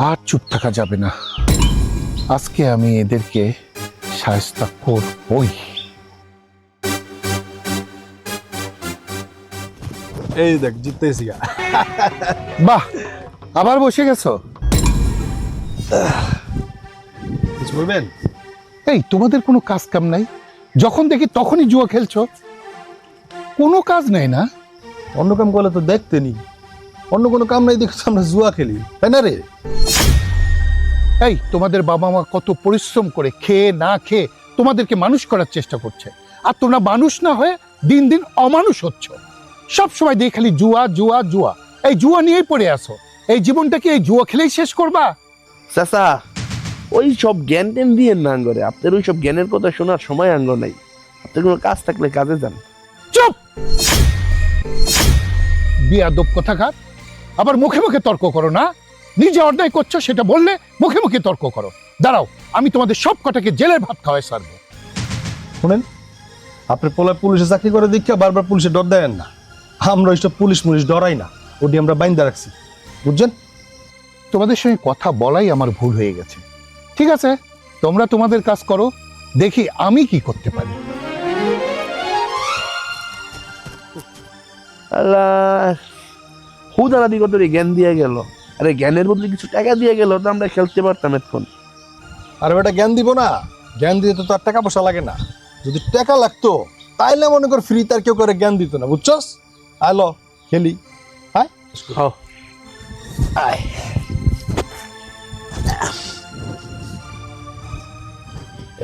আর চুপ থাকা যাবে না। আজকে আমি এদেরকে শায়েস্তা করবই। এই দেখ জিততেছি গা। বাহ, আবার বসে গেছো? কিছু বলবেন? এই তোমাদের কোনো কাজ কাম নাই? যখন দেখি তখনই জুয়া খেলছো, কোনো কাজ নাই না? অন্য কাম করলে তো দেখতে নি, অন্য কোনো কাম নাই দেখছো আমরা জুয়া খেলি, তাই না রে? এই তোমাদের বাবা মা কত পরিশ্রম করে খেয়ে না খেয়ে তোমাদেরকে মানুষ করার চেষ্টা করছে, আর তোমরা মানুষ না হয়ে দিন দিন অমানুষ হচ্ছ। সব সময় দিয়ে খালি জুয়া জুয়া জুয়া, এই জুয়া নিয়েই পড়ে আসো। এই জীবনটা কি এই জুয়া খেলেই শেষ করবা? চাচা, ওই সব জ্ঞান টেন দিয়ে না আঙ্গরে, আপনার ওই সব জ্ঞানের কথা শোনার সময় আঙ্গ নাই। আপনার কোনো কাজ থাকলে কাজে যান। চুপ! বিয়াদব কথাকার, আবার মুখে মুখে তর্ক করো না। নিজে অন্যায় করছো সেটা বললে মুখে মুখে তর্ক করো। দাঁড়াও, আমি তোমাদের সব কটাকে জেলের ভাত খাওয়াই সারবো। শুনেন, আপনি পোলা পুলিশে চাকরি করে দীক্ষা বারবার পুলিশে ডর দেন না। আমরা ওইসব পুলিশ মুলিশ ডরাই না, ওটি আমরা বাইন্দা রাখছি, বুঝছেন? তোমাদের সঙ্গে কথা বলাই আমার ভুল হয়ে গেছে। ঠিক আছে, তোমরা তোমাদের কাজ করো, দেখি আমি কি করতে পারি। আল্লাহ, হুদারা দিকে তোর জ্ঞান দিয়ে গেল, আরে জ্ঞানের বদলে কিছু টাকা দিয়ে গেল তো আমরা খেলতে পারতাম এখন। আর বেটা জ্ঞান দিব না, জ্ঞান দিতে তো আর টাকা পয়সা লাগে না। যদি টাকা লাগতো তাইলে মনে কর ফ্রি তার কেউ করে জ্ঞান দিত না, বুঝছস? আলো খেলি। হ্যাঁ আয়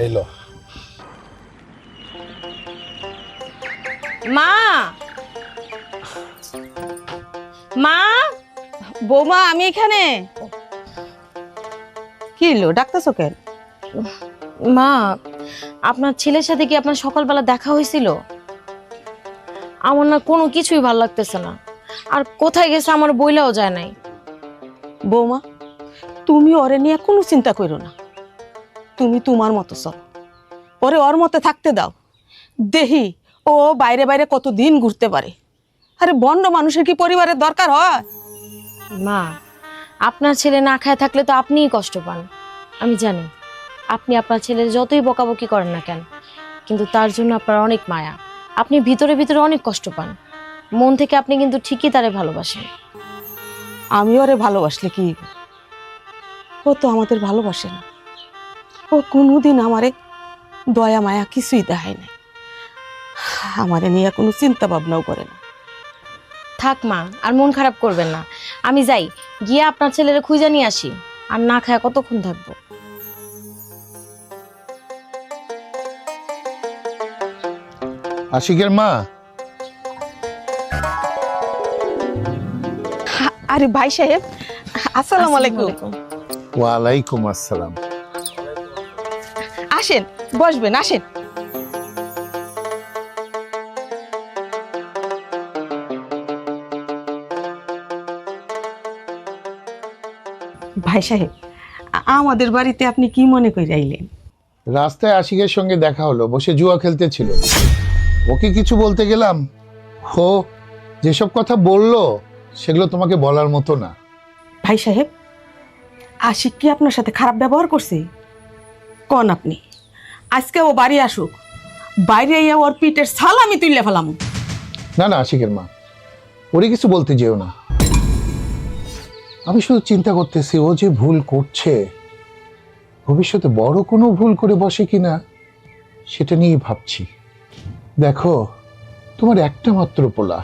এই লো। মা, মা, বৌমা আমি এখানে। কি হলো, ডাকতেছো কেন? মা, আপনার ছেলের সাথে কি আপনার সকালবেলা দেখা হয়েছিল? আমার না কোনো কিছুই ভালো লাগতেছে না, আর কোথায় গেছে আমার বইলাও যায় নাই। বৌমা, তুমি ওরে নিয়ে কোনো চিন্তা করো না, তুমি তোমার মতো চলো, ওরে ওর মতে থাকতে দাও। দেহি ও বাইরে বাইরে কতদিন ঘুরতে পারে। আরে বন্ড মানুষের কি পরিবারের দরকার হয়? মা, আপনার ছেলে না খায় থাকলে তো আপনিই কষ্ট পান। আমি জানি আপনি আপনার ছেলের যতই বকাবকি করেন না কেন, কিন্তু তার জন্য আপনার অনেক মায়া। আপনি ভিতরে ভিতরে অনেক কষ্ট পান, মন থেকে আপনি কিন্তু ঠিকই তারে ভালোবাসেন। আমি ওরে ভালোবাসলে কি, ও তো আমাদের ভালোবাসে না। ও কোনোদিন আমারে দয়া মায়া কিছুই দেখায় না, আমারে নিয়ে কোনো চিন্তা ভাবনাও করে না। থাক মা, আর মন খারাপ করবেন না। আমি যাই, গিয়ে আপনার ছেলেরে খুঁজে নিয়ে আসি। আর না খায় কতক্ষণ থাকবো? আশিকের মা, আরে ভাই সাহেব, আসসালামু আলাইকুম। ওয়ালাইকুম আসসালাম। আসেন, বসবেন, আসেন। ভাই সাহেব, আমাদের বাড়িতে আপনি কি মনে করে আইলেন? রাস্তায় আশিকের সঙ্গে দেখা হলো, বসে জুয়া খেলতেছিল। ওকে কিছু বলতে গেলাম, ও যেসব কথা বললো সেগুলো তোমাকে বলার মতো না। ভাই সাহেব, আশিক কি আপনার সাথে খারাপ ব্যবহার করছে? কোন আপনি, আজকে ও বাড়ি আসুক, বাইরে আইয়া ওর পিঠের ছাল আমি তুললে ফেলাম। না না আশিকের মা, ওরে কিছু বলতে যেও না। আমি শুধু চিন্তা করতেছি ও যে ভুল করছে, ভবিষ্যতে বড় কোনো ভুল করে বসে কিনা সেটা নিয়েই ভাবছি। দেখো, তোমার একটা মাত্র পোলা,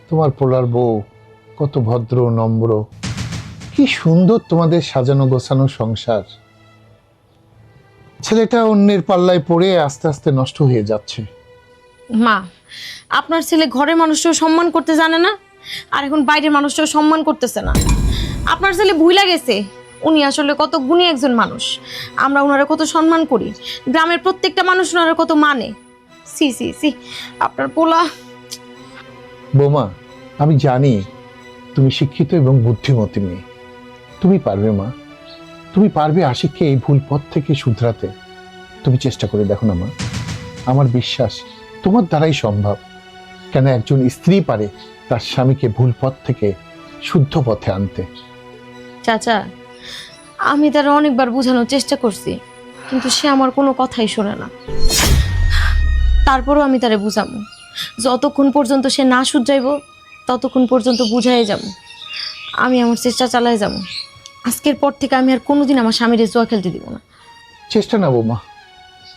তোমার পোলার বউ কত ভদ্র নম্র, কি সুন্দর তোমাদের সাজানো গোছানো সংসার। ছেলেটা অন্যের পাল্লায় পড়ে আস্তে আস্তে নষ্ট হয়ে যাচ্ছে। মা, আপনার ছেলে ঘরের মানুষটাও সম্মান করতে জানে না, আর এখন বাইরের মানুষটাও সম্মান করতেছে না। আপনার ছেলে ভুইলা গেছে উনি আসলে কত গুণী একজন মানুষ। আমরা ওনারা কত সম্মান করি, গ্রামের প্রত্যেকটা মানুষ ওনারা কত মানে। সি সি সি, আপনার পোলা। বৌমা, আমি জানি তুমি শিক্ষিত এবং বুদ্ধিমতী মেয়ে, তুমি পারবে মা, তুমি পারবে আশিককে এই ভুল পথ থেকে শুধরাতে। তুমি চেষ্টা করে দেখো না মা, আমার বিশ্বাস তোমার দ্বারাই সম্ভব। কেন একজন স্ত্রী পারে তার স্বামীকে ভুল পথ থেকে শুদ্ধ পথে আনতে। চাচা, আমি তার অনেকবার বোঝানোর চেষ্টা করছি, কিন্তু সে আমার কোনো কথাই শোনে না। তারপরও আমি তারে বুঝাবো, যতক্ষণ পর্যন্ত সে না শুধরাইব ততক্ষণ পর্যন্ত বুঝাই যাব। আমি আমার চেষ্টা চালাই যাব। আজকের পর থেকে আমি আর কোনোদিন আমার স্বামীর জুয়া খেলতে দিব না। চেষ্টা না বৌমা,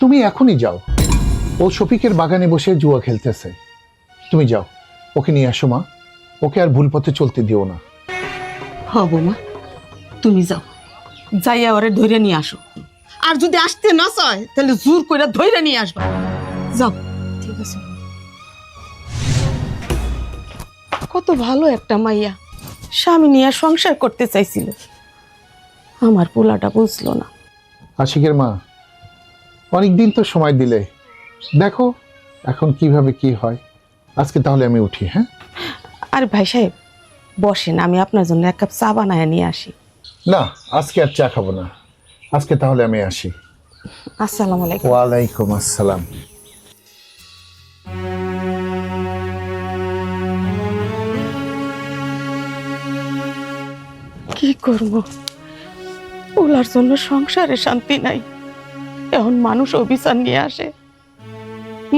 তুমি এখনই যাও, ও শফিকের বাগানে বসে জুয়া খেলতেছে, তুমি যাও, ওকে নিয়ে আসো মা, ওকে আর ভুল পথে চলতে দিও না। হ বৌমা, তুমি যাও, যাইয়া ওরে ধরে নিয়ে আসো। আর যদি আসতে না চায় তাহলে জোর করে ধরে নিয়ে আসবা। যাও। ঠিক আছে। কত ভালো একটা মাইয়া, স্বামী নিয়ে সংসার করতে চাইছিল, আমার পোলাটা বুঝলো না। আশিকের মা, অনেকদিন তো সময় দিলে, দেখো এখন কিভাবে কি হয়। আজকে তাহলে আমি উঠি। হ্যাঁ, আর ভাই সাহেব বসেন, আমি আপনার জন্য এক কাপ চা বানায় নিয়ে আসি। না আজকে আর চা খাবো না, আজকে তাহলে আমি আসি। আসসালামু আলাইকুম। ওয়ালাইকুম আসসালাম। কি করব, ওলার জন্য সংসারে শান্তি নাই। এখন মানুষ অভিযান নিয়ে আসে,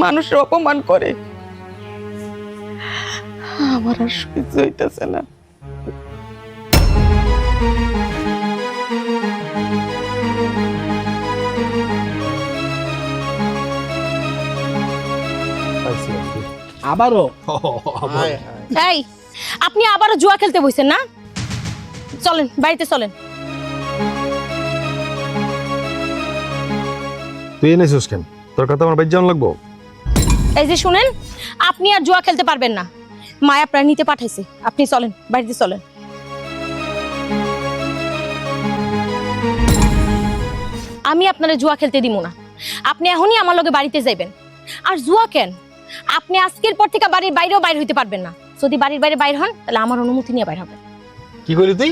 মানুষের অপমান করে, আমার আর সহ্য হইতেছে না। আবারও এই আপনি আবারও জুয়া খেলতে বসেন না? চলেন বাড়িতে চলেন। তুই এনেছিস কেন? তোর কথা আমার বাইর জান লাগবো? এই যে শুনেন, আপনি আর জুয়া খেলতে পারবেন না। মায়া আপনার নিতে পাঠাইছে, আপনি চলেন বাড়িতে চলেন। আমি আপনারে জুয়া খেলতে দিব না। আপনি এখনই আমার লগে বাড়িতে যাইবেন। আর জুয়া কেন, আপনি আজকের পর থেকে বাড়ির বাইরেও বাইর হইতে পারবেন না। যদি বাড়ির বাইরে বাইর হন তাহলে আমার অনুমতি নিয়ে বাইর হবেন। কি কইলি তুই?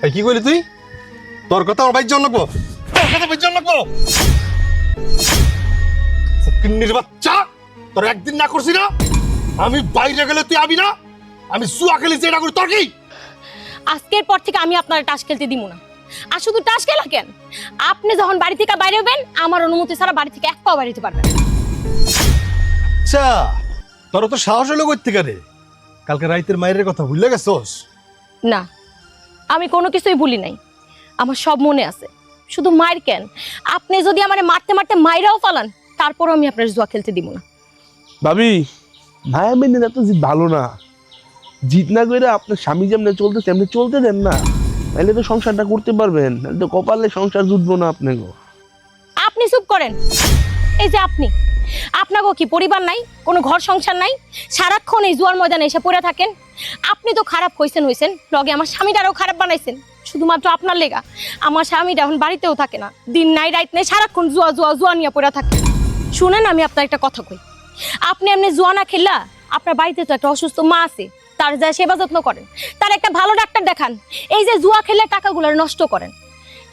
এই কি কইলি তুই? তোর কথা আমার বাইর জান লাগবো? তোর কথা বাইর জান লাগবো? ফকিন্নির বাচ্চা, তোর একদিন না করছি না? আমি বাইরে গেলে তুই আবি না? আমি জুয়া খেলেছি এটা করি তোর কি? আজকের পর থেকে আমি আপনার টাস খেলতে দিব না। আর শুধু টাস খেলা কেন, আপনি যখন বাড়ি থেকে বাইরে হবেন আমার অনুমতি ছাড়া বাড়ি থেকে এক পাও বাইরে হতে পারবেন। আচ্ছা, তোর তো সাহস হলো কই থেকে রে? কালকে রাইতের মায়ের কথা ভুলে গেছস? না, আমি কোনো কিছুই ভুলি নাই, আমার সব মনে আছে। শুধু মায়ের কেন, আপনি যদি আমার মারতে মারতে মাইরাও ফালান তারপরও আমি আপনার জুয়া খেলতে দিব না। ভাবি, মায়া মেনে তো জিত ভালো না। জিত না করে আপনার স্বামী যেমনি চলতে তেমনি চলতে দেন না, নাহলে তো সংসারটা করতে পারবেন, নাহলে তো কপালে সংসার জুটবো না আপনাকে। আপনি চুপ করেন। এই যে আপনি, আপনাকে কি পরিবার নাই, কোনো ঘর সংসার নাই? সারাক্ষণ এই জুয়ার ময়দানে এসে পড়ে থাকেন। আপনি তো খারাপ হইছেন, লগে আমার স্বামীটারও খারাপ বানাইছেন শুধুমাত্র আপনার লেগা। আমার স্বামীটা এখন বাড়িতেও থাকে না, দিন নাই রাত নাই সারাক্ষণ জুয়া জুয়া জুয়া নিয়ে পড়ে থাকে। শুনেন, আমি আপনার একটা কথা কই, আপনি এমনি জুয়া না খেললা আপনার বাড়িতে তো একটা অসুস্থ মা আছে, তার যা সেবা যত্ন করেন, তার একটা ভালো ডাক্তার দেখান। এই যে জুয়া খেলে টাকাগুলো নষ্ট করেন,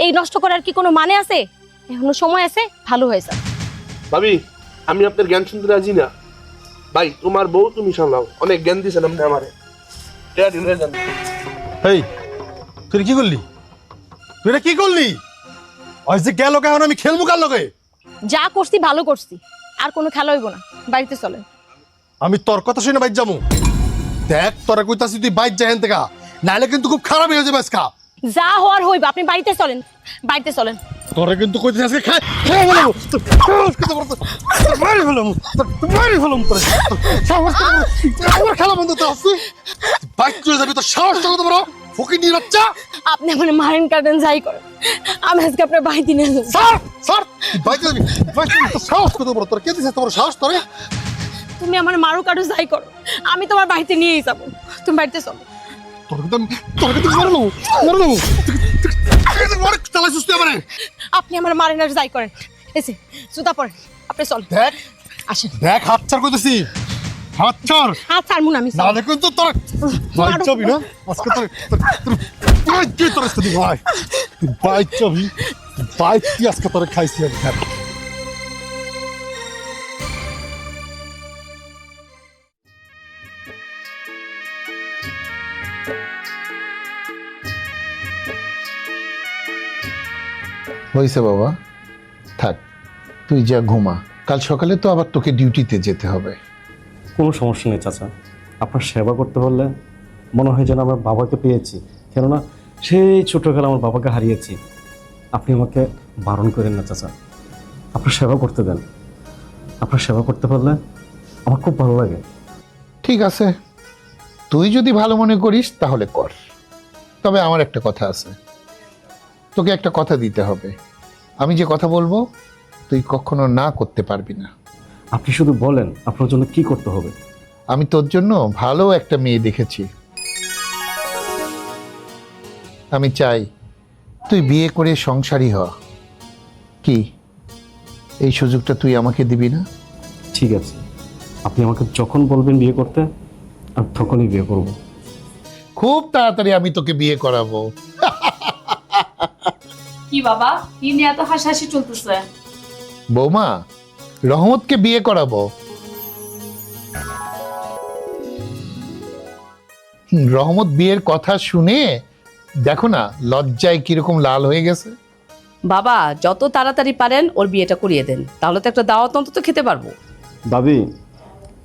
এই নষ্ট করার কি কোনো মানে আছে? এখনো সময় আছে, ভালো হয়েছে। ভাবি, আমি আপনার জ্ঞান শুনতে রাজি না। ভাই, তোমার বউ তুমি সামলাও, অনেক জ্ঞান দিয়েছেন আপনি আমারে। এই তুই কি করলি? তুই এটা কি করলি? ওই যে গেল কেন, আমি খেলবো কার লগে? যা করছি ভালো করছি, আর কোনো খেলা হইব না, বাড়িতে চলেন। আমি তোর কথা শুনে বাইর যাবো। দেখ তোরা কইতাছি তুই বাইর যা হেন থেকে, নাহলে কিন্তু খুব খারাপ হয়ে যাবে আজকা। যা হওয়ার হইব, আপনি বাড়িতে চলেন, বাড়িতে চলেন। তোরা কিন্তু কইতাছি আজকে খাই খেয়ে ফেলাম, মারি ফেলাম, মারি ফেলাম তোরে। সাহস করে আমার খেলা বন্ধ তো আসছে, বাইক চলে যাবি, তোর সাহস কত বড়? ফকিন্নির বাচ্চা, আপনি আমার মারেন কাটেন যাই করেন, আমি আজকে আপনার বাড়িতে নিয়ে যাবো। স্যার স্যার বাইক যাবি, বাইক তোর সাহস কত বড়? তোর কে দিছে তোর সাহস? তোরে তুমি আমার মারো কাটো যাই করো, আমি তোমার বাড়িতে নিয়েই যাবো। তুমি বাড়িতে চলো। তোর কিন্তু মারলো মারলো মার চালাইছিস তুই আমারে। আপনি আমার মারেন আর যাই করেন, এসে জুতা পরেন, আপনি চলেন। দেখ আসেন। দেখ হাত ছাড় কইতেছি, হাত ছাড়, হাত ছাড়মু না আমি। নাহলে কিন্তু তোর বাইক যাবি না আজকে। তোর বাইক কি তোর সাথে ভাই, তুই বাইক যাবি, বাইক কি আজকে তোর খাইছি আমি। হয়েছে বাবা, থাক, তুই যা ঘুমা, কাল সকালে তো আবার তোকে ডিউটিতে যেতে হবে। কোনো সমস্যা নেই চাচা, আপনার সেবা করতে পারলে মনে হয় যেন আমার বাবাকে পেয়েছি। কেননা সেই ছোটোবেলা আমার বাবাকে হারিয়েছি। আপনি আমাকে বারণ করেন না চাচা, আপনার সেবা করতে দেন। আপনার সেবা করতে পারলে আমার খুব ভালো লাগে। ঠিক আছে, তুই যদি ভালো মনে করিস তাহলে কর, তবে আমার একটা কথা আছে, তোকে একটা কথা দিতে হবে। আমি যে কথা বলবো তুই কখনো না করতে পারবি না। আপনি শুধু বলেন আপনার জন্য কি করতে হবে। আমি তোর জন্য ভালো একটা মেয়ে দেখেছি। আমি চাই তুই বিয়ে করে সংসারী হ। কি এই সুযোগটা তুই আমাকে দিবি না? ঠিক আছে, আপনি আমাকে যখন বলবেন বিয়ে করতে আমি তখনই বিয়ে করব। খুব তাড়াতাড়ি আমি তোকে বিয়ে করাবো। কি বাবা, কি নিয়ে এত হাসাহাসি চলতেছে? বৌমা, রহমতকে বিয়ে করাবো। রহমত বিয়ের কথা শুনে দেখো না লজ্জায় কিরকম লাল হয়ে গেছে। বাবা, যত তাড়াতাড়ি পারেন ওর বিয়েটা করিয়ে দেন, তাহলে তো একটা দাওয়াত অন্তত খেতে পারবো। ভাবি,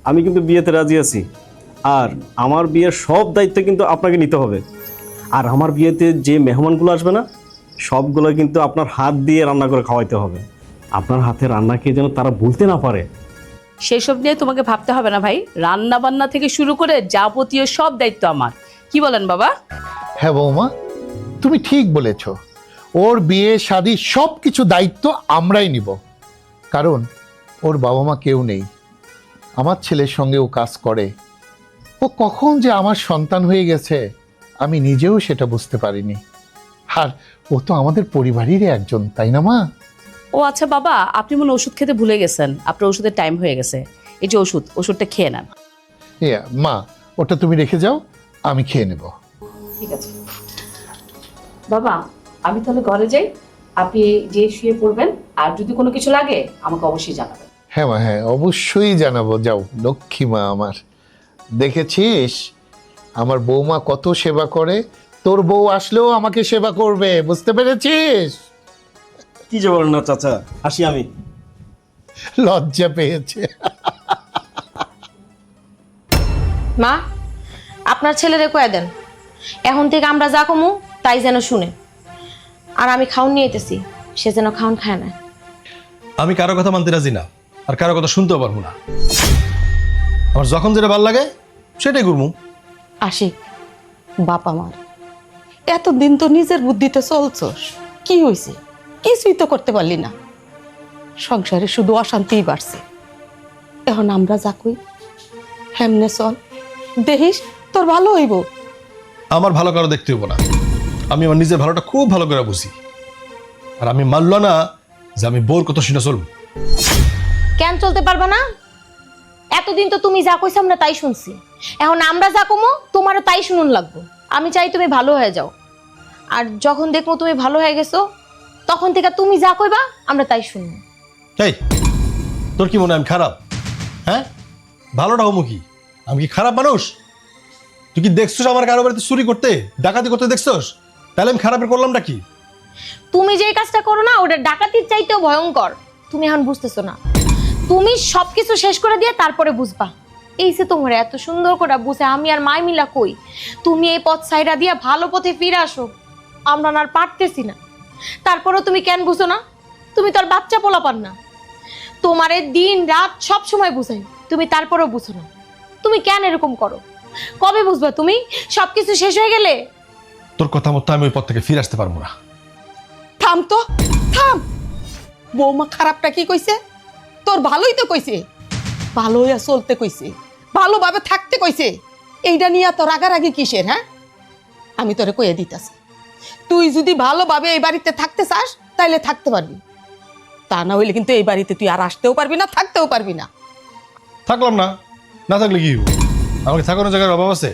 আমি কিন্তু বিয়েতে রাজি আছি, আর আমার বিয়ের সব দায়িত্ব কিন্তু আপনাকে নিতে হবে। আর আমার বিয়েতে যে মেহমানগুলো আসবে না, সবগুলো কিন্তু আপনার হাত দিয়ে রান্না করে খাওয়াইতে হবে। আপনার হাতে রান্না খেয়ে যেন তারা বলতে না পারে সেই সব নিয়ে তোমাকে ভাবতে হবে না ভাই, রান্না বান্না থেকে শুরু করে যাবতীয় সব দায়িত্ব আমার। কি বলেন বাবা? হ্যাঁ বৌমা, তুমি ঠিক বলেছ। ওর বিয়ে শাদী সব কিছু দায়িত্ব আমরাই নিব, কারণ ওর বাবা মা কেউ নেই। আমার ছেলের সঙ্গে ও কাজ করে। ও কখন যে আমার সন্তান হয়ে গেছে আমি নিজেও সেটা বুঝতে পারিনি। আর ও তো আমাদের পরিবারেরই একজন, তাই না মা? ও আচ্ছা বাবা, আপনি মনে হয় ওষুধ খেতে ভুলে গেছেন, আপনার ওষুধের টাইম হয়ে গেছে। এই যে ওষুধটা খেয়ে নেন। মা, ওটা তুমি রেখে যাও, আমি খেয়ে নেব। ঠিক আছে বাবা, আমি তাহলে ঘরে যাই, আপনি যে শুয়ে পড়বেন, আর যদি কোনো কিছু লাগে আমাকে অবশ্যই জানাবেন। হ্যাঁ মা, হ্যাঁ অবশ্যই জানাবো। যাও লক্ষ্মী মা আমার। দেখেছিস আমার বৌমা কত সেবা করে, তোর বউ আসলেও আমাকে সেবা করবে, বুঝতে পেরেছিস? কি যে বলেন না চাচা, আসি আমি। লজ্জা পেয়েছে। মা, আপনার ছেলেরে কয়ে দেন এখন থেকে আমরা যা কমু তাই যেন শুনে, আর আমি খাউন নিয়ে যেতেছি, সে যেন খাউন খায় না। আমি কারো কথা মানতে রাজি না, আর কারো কথা শুনতেও পারবো না। আমার যখন যেটা ভালো লাগে সেটাই করবো। আশিক, বাপ আমার, এতদিন তো নিজের বুদ্ধিতে চলছস, কি হয়েছে? কিছুই তো করতে পারলি না। সংসারে শুধু অশান্তিই বাড়ছে। এখন আমরা যা কই হেমনে চল, দেখিস তোর ভালো হইব। আমার ভালো কারো দেখতে হবো না, আমি আমার নিজের ভালোটা খুব ভালো করে বুঝি। আর আমি মানল না যে আমি বোর কথা শুনে চলবো। কেন চলতে পারবা না? এতদিন তো তুমি যা কইছ আমরা তাই শুনছি, এখন আমরা যা কমো তোমারও তাই শুনুন লাগবো। আমি চাই তুমি ভালো হয়ে যাও, আর যখন দেখবো তুমি ভালো হয়ে গেছো তখন থেকে তুমি যা কইবা আমরা তাই শুনবো। এই, তোর কি মনে হয় আমি খারাপ? হ্যাঁ, ভালোটা হবো কি? আমি কি খারাপ মানুষ? তুই কি দেখছিস আমার কারো বাড়িতে চুরি করতে, ডাকাতি করতে দেখছিস? তাহলে আমি খারাপের করলামটা কি? তুমি যে কাজটা করো না ওটা ডাকাতির চাইতেও ভয়ঙ্কর। তুমি এখন বুঝতেছো না, তুমি সবকিছু শেষ করে দিয়ে তারপরে বুঝবা। এই যে তোমার এত সুন্দর করে বুঝে আমি আর মাই মিলা কই, তুমি এই পথ সাইরা দিয়া ভালো পথে ফিরে আসো, আমরা না আর পারতেছি না। তারপরেও তুমি কেন বুঝো না? তুমি তো আর বাচ্চা পোলাপান না, তোমারে দিন রাত সব সময় বুঝাই, তুমি তারপরেও বুঝো না। তুমি কেন এরকম করো? কবে বুঝবা তুমি? সবকিছু শেষ হয়ে গেলে। তোর কথা মতো আমি ওই পথ থেকে ফিরে আসতে পারবো না। থাম তো, থাম। বৌমা খারাপটা কি কইছে? তোর ভালোই তো কইছে, ভালো হইয়া চলতে কইছে, ভালোভাবে থাকতে কইছে। এইটা নিয়ে তোর রাগারাগি কিসের? হ্যাঁ, আমি তোরে কইয়ে দিতেছি, তুই যদি ভালোভাবে এই বাড়িতে থাকতে চাস তাইলে থাকতে পারবি, তা না হইলে কিন্তু এই বাড়িতে তুই আর আসতেও পারবি না, থাকতেও পারবি না। থাকলাম না, না থাকলে কি হইব? আমাকে থাকানোর জায়গার অভাব আছে?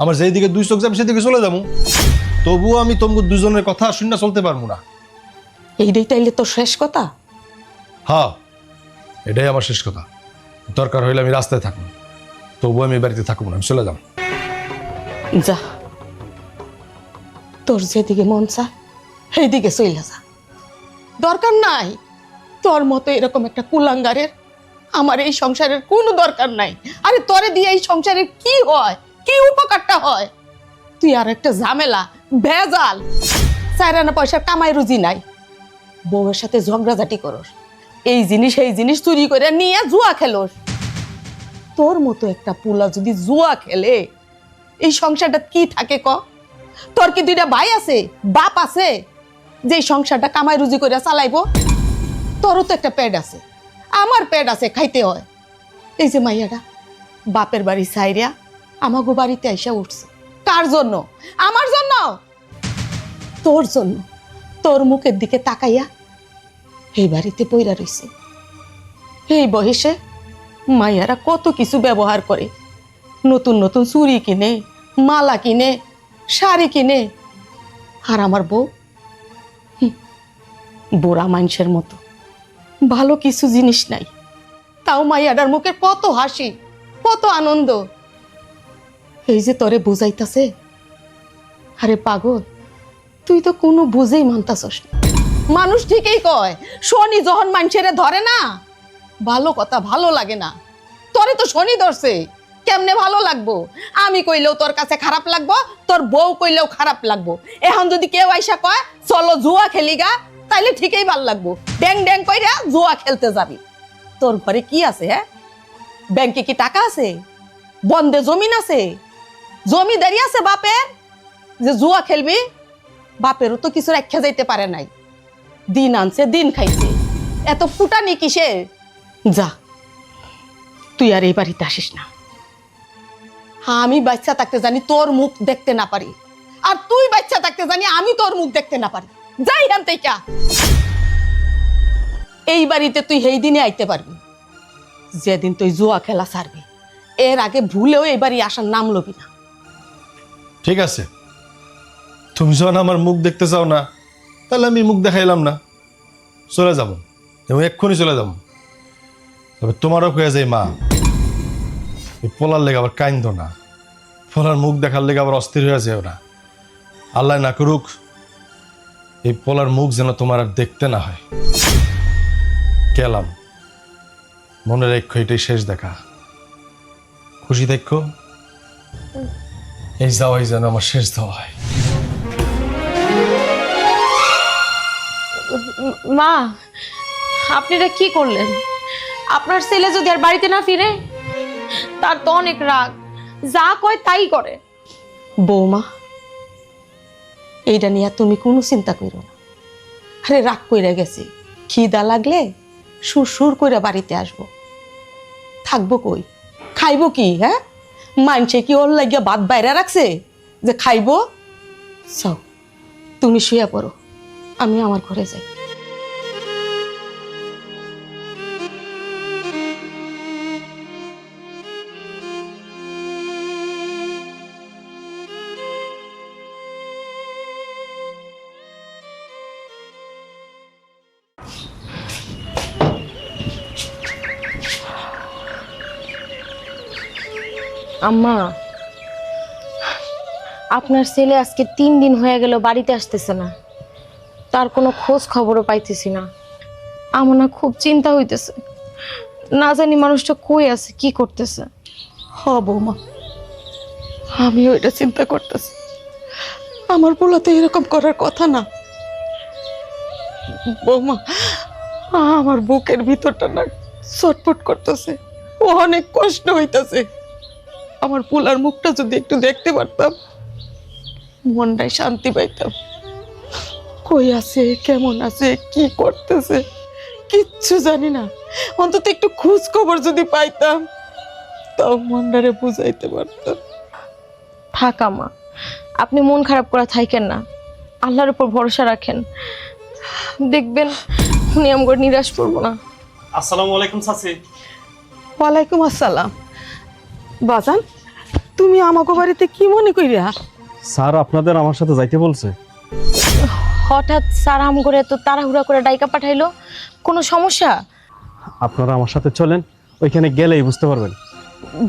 আমার যেই দিকে দুই চোখ যাবে সেদিকে চলে যাবো, তবুও আমি তোমাকে দুজনের কথা শুনে চলতে পারবো না। এইটাই তাইলে তোর শেষ কথা? হ্যাঁ, এটাই আমার শেষ কথা। দরকার হইলে আমি রাস্তায় থাকবো, তবুও আমি এই বাড়িতে থাকবো না, আমি চলে যাবো। যা, তোর যেদিকে মন চায় সেই দিকে চলে যা, দরকার নাই তোর মতো এরকম একটা কুলাঙ্গারের। আমার এই সংসারের কোনো দরকার নাই। আরে তোরে দিয়ে এই সংসারের কি হয়, কি উপকারটা হয়? তুই আর একটা ঝামেলা, ভেজাল, চাইরানা পয়সার কামাই রুজি নাই, বউয়ের সাথে ঝগড়াঝাটি করস, এই জিনিস এই জিনিস চুরি করে নিয়ে জুয়া খেলোস। তোর মতো একটা পুলা যদি জুয়া খেলে এই সংসারটা কি থাকে ক? তোর কি দুইটা ভাই আছে, বাপ আছে যে এই সংসারটা কামাই রুজি করে চালাইবো? তোরও তো একটা পেট আছে, আমার পেট আছে, খাইতে হয়। এই যে মাইয়াটা বাপের বাড়ি সাইরিয়া আমাগো বাড়িতে আইসা উঠছে, কার জন্য? আমার জন্য, তোর জন্য। তোর মুখের দিকে তাকাইয়া এই বাড়িতে পইরা রইছে। এই বয়সে মাইয়ারা কত কিছু ব্যবহার করে, নতুন নতুন চুড়ি কিনে, মালা কিনে, শাড়ি কিনে, আর আমার বউ বুড়া মানুষের মতো ভালো কিছু জিনিস নাই। তাও মাইয়াটার মুখে কত হাসি, কত আনন্দ। এই যে তোরে বুঝাইতাছে, আরে পাগল, তুই তো কোনো বুঝেই মানতাছস না। মানুষ ঠিকই কয়, শনি যখন মানুষের ধরে না, ভালো কথা ভালো লাগে না। তোরে তো শনি ধরছে, কেমনে ভালো লাগবো? আমি কইলেও তোর কাছে খারাপ লাগবো, তোর বউ কইলেও খারাপ লাগবো। এখন যদি কেউ আইসা কয় চলো জুয়া খেলি গা, তাইলে ঠিকই ভাল লাগবো। ড্যাং ড্যাং কইরা জুয়া খেলতে যাবি। তোর ঘরে কি আছে? হ্যাঁ, ব্যাংকে কি টাকা আছে? বন্ধে জমিন আছে? জমিদারি আছে বাপের যে জুয়া খেলবি? বাপেরও তো কিছু রাখা যাইতে পারে নাই, দিন আনছে দিন খাইছে, এত ফুটানি কিসে? যা, তুই আর এই বাড়িতে আসিস না। আমি বাচ্চা থাকতে জানি তোর মুখ দেখতে না পারি, আর তুই বাচ্চা থাকতে জানি আমি তোর মুখ দেখতে না পারি। যাই হান থেকে। এই বাড়িতে তুই সেই দিনে আইতে পারবি যেদিন তুই জুয়া খেলা ছাড়বি। এর আগে ভুলেও এই বাড়ি আসার নাম লবি না। ঠিক আছে, তুমি যখন আমার মুখ দেখতে চাও না, তাহলে আমি মুখ দেখাইলাম না, চলে যাব, এবং এক্ষুনি চলে যাব। তবে তোমারও কয়ে যায় মা, এই পোলার লেগে আবার কাইন্দ না, পোলার মুখ দেখার লেগে আবার অস্থির হয়ে যেও না। আল্লাহ না করুক এই পোলার মুখ যেন তোমার আর দেখতে না হয়। গেলাম, মনে রেখো এটাই শেষ দেখা। খুশি দেখো, এই যাওয়াই যেন আমার শেষ যাওয়া হয়। মা, আপনি এটা কি করলেন? আপনার ছেলে যদি আর বাড়িতে না ফিরে, তার তো অনেক রাগ, যা কয় তাই করে। বৌমা, এইটা নিয়ে তুমি কোনো চিন্তা করো না। আরে রাগ কইরা গেছি, খিদা লাগলে সুর কইরা বাড়িতে আসবো। থাকবো কই, খাইবো কি? হ্যাঁ, মানছে কি ওর লাগিয়া ভাত বাইরে রাখছে যে খাইবো? চাও, তুমি শুয়ে পড়ো, আমি আমার ঘরে যাই। আম্মা, আপনার ছেলে আজকে 3 দিন হয়ে গেল বাড়িতে আসতেছে না, তার কোনো খোঁজ খবরও পাইতেছি না। আমার না খুব চিন্তা হইতেছে, না জানি মানুষটা কই আছে, কি করতেছে। হ বৌমা, আমিও এটা চিন্তা করতেছি। আমার পোলা তো এরকম করার কথা না। বৌমা, আমার বুকের ভিতরটা না ছটফট করতেছে, ও অনেক কষ্ট হইতাছে। আমার পোলার মুখটা যদি একটু দেখতে পারতাম, মনটায় শান্তি পাইতাম। কই আছে, কেমন আছে, কি করতেছে কিচ্ছু জানি না। অন্তত একটু খোঁজ খবর যদি পাইতাম, তাও মনটারে বুঝাইতে পারতাম। থাক আম্মা, আপনি মন খারাপ করা থাকেন না, আল্লাহর উপর ভরসা রাখেন, দেখবেন উনি আমগো নিরাশ করবো না। আসসালামু আলাইকুম চাচি। ওয়ালাইকুম আসসালাম। বাজান, তুমি আমাকে বাড়িতে কি মনে কইরা? স্যার আপনাদের আমার সাথে যাইতে বলছে। হঠাৎ স্যার আম করে তো তাড়াহুড়া করে ডাইকা পাঠাইলো, কোনো সমস্যা? আপনারা আমার সাথে চলেন, ওইখানে গেলেই বুঝতে পারবেন।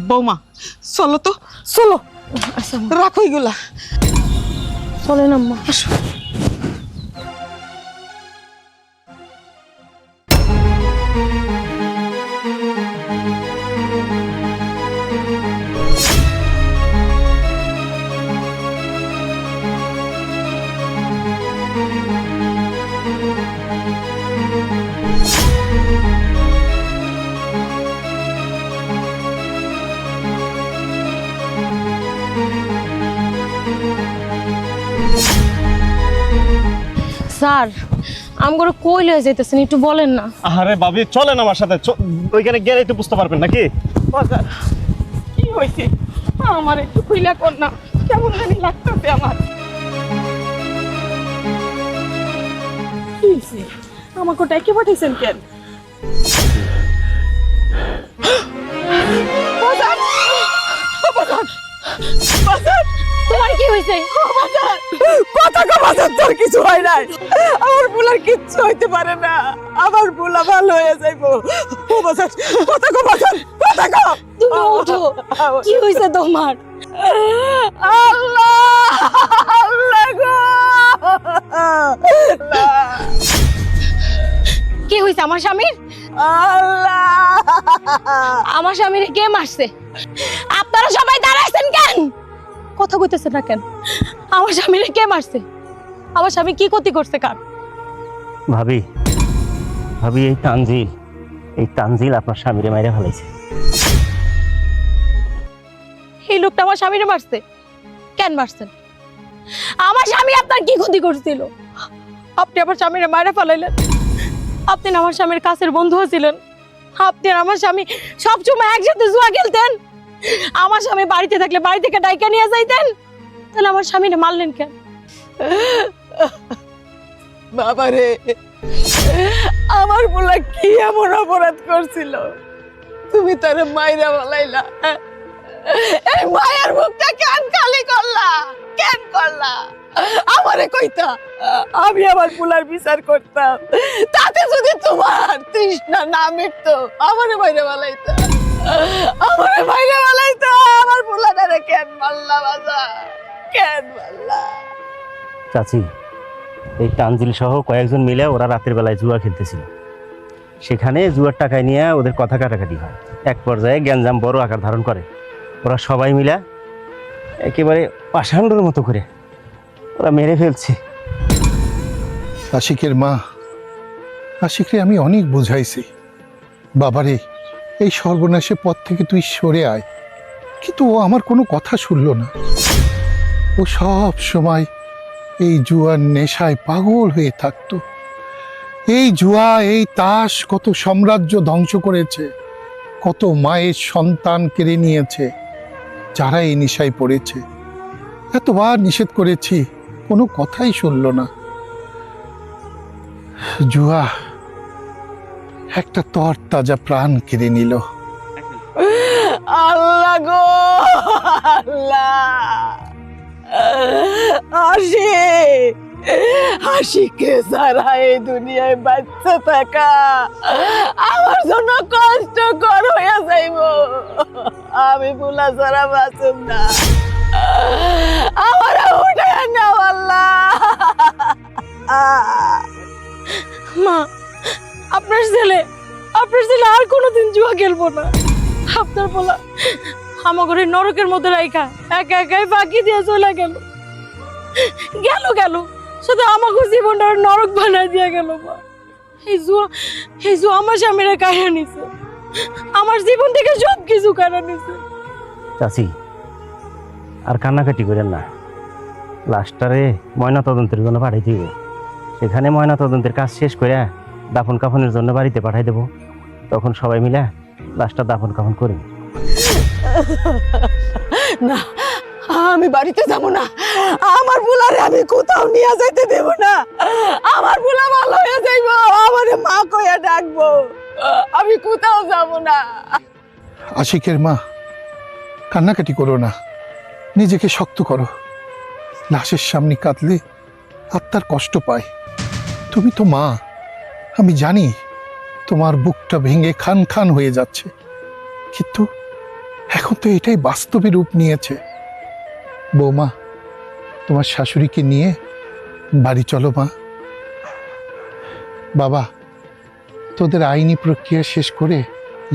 বৌমা, চলো তো, চলো। আচ্ছা রাখো এগুলা। চলেন আম্মা, আসো। স্যার, আমগো কই লয়ে যাইতেছেন একটু বলেন না। আরে ভাবি চলেন আমার সাথে, ওইখানে গেলেই তো বুঝতে পারবেন নাকি। বাজান, কি হয়েছে? আমার একটু খুইলা কর না, কেমন জানি লাগতেছে আমার। কি হয়েছে? আমাকে ডাইকে পাঠাইছেন কেন? বাজান, বাজান, বাজান, তোমার কি হয়েছে? কথা কো বাজান, তোর কিছু হয় নাই। আমার বুলার কিচ্ছু হইতে পারে না, আমার বুলা ভালো হয়ে যাইবো। ও বাজান, কথা কো বাজান, কথা কো। তুমি ওঠো, কি হয়েছে তোমার? আল্লাহ, আল্লাহ গো, কি হয়েছে আমার স্বামীর? আল্লাহ, আমার স্বামীর কে মারছে? আপনারা সবাই দাঁড়াইছেন কেন? কথা কইতেছেন না কেন? আমার স্বামীর কে মারছে? আমার স্বামী কি ক্ষতি করছে কার? ভাবি, ভাবি এই তানজিল আপনার স্বামীরে মাইরে ফেলাইছে। লোকটা আমার স্বামীরে মারছে? কেন মারছেন? আমার স্বামী আপনার কি ক্ষতি করছিল? আপনি আমার স্বামীরে মারা ফেলাইলেন। আপনি না আমার স্বামীর কাছের বন্ধু ছিলেন। আপনি আর আমার স্বামী সবসময় একসাথে জুয়া খেলতেন। আমার স্বামী বাড়িতে থাকলে বাড়ি থেকে ডাইকা নিয়ে যাইতেন। তাহলে আমার স্বামীরে মারলেন কেন? বাবারে, আমার বলা কি এমন অপরাধ করছিল তুমি তার মাইরা বলাইলা? এই মায়ের মুখটা কেন খালি করলা? কেন করলা? আমারে কইতা, আমি আমার পুলার বিচার করতাম। তাতে যদি তোমার তৃষ্ণা না মিটতো, আমারে মাইরা বলাইতা। আমারে মাইরা বলাইতা। আমার পুলাটারে কেন মারলা বাজা? কেন মারলা? চাচি, এই তানজিল সহ কয়েকজন মিলে ওরা রাতের বেলায় জুয়া খেলতেছিল। সেখানে জুয়ার টাকায় নিয়ে ওদের কথা কাটাকাটি হয়। এক পর্যায়ে গ্যাঞ্জাম বড় আকার ধারণ করে। ওরা সবাই মিলে একেবারে পাষাণ্ডের মতো করে ওরা মেরে ফেলছে। আশিকের মা, আশিকরে আমি অনেক বুঝাইছি, বাবারে এই সর্বনাশের পথ থেকে তুই সরে আয়, কিন্তু ও আমার কোনো কথা শুনল না। ও সব সময় এই জুয়ার নেশায় পাগল হয়ে থাকতো। এই জুয়া, এই তাস কত সাম্রাজ্য ধ্বংস করেছে, কত মায়ের সন্তান কেড়ে নিয়েছে যারা এই নেশায় পড়েছে। এতবার নিষেধ করেছি, কোনো কথাই শুনল না। জুয়া একটা তরতাজা প্রাণ কেড়ে নিল। আল্লাহ গো আল্লাহ! আশিকে সারা এই দুনিয়ায় বাচ্চা থাকা আমার জন্য কষ্টকর হয়ে যাইব। আমি বুলা সারা বাঁচুম না। আমার উঠে নাও আল্লাহ। মা, আপনার ছেলে আর কোনোদিন জুয়া খেলবো না। আপনার বলা আমার ঘরে নরকের মধ্যে রাইখা একা একাই ফাঁকি দিয়ে চলে গেল। শুধু আমাকে জীবনটা নরক বানায় দিয়ে গেল। মা, এই জুয়া আমার স্বামীরা কায়া নিছে, আমার জীবন থেকে সব কিছু কায়া নিছে। চাচি, আর কান্নাকাটি করেন না। লাশটারে ময়না তদন্তের জন্য পাঠাই দিব। সেখানে ময়না তদন্তের কাজ শেষ করে দাফন কাফনের জন্য বাড়িতে পাঠাই দেব। তখন সবাই মিলে লাশটা দাফন কাফন করি। না, আমি বাড়িতে যাব না। আমার বুলারে আমি কোথাও নিয়ে যাইতে দেব না। আমার বুলা ভালো হয়ে যাইব, আমার মা কইয়া ডাকবো। আমি কোথাও যাব না। আশিকের মা, কান্নাকাটি করো না, নিজেকে শক্ত করো। লাশের সামনে কাঁদলে আত্মার কষ্ট পায়। তুমি তো মা, আমি জানি তোমার বুকটা ভেঙে খান খান হয়ে যাচ্ছে, কিন্তু এখন তো এটাই বাস্তবে রূপ নিয়েছে। বৌমা, তোমার শাশুড়িকে নিয়ে বাড়ি চলো মা। বাবা, তোদের আইনি প্রক্রিয়া শেষ করে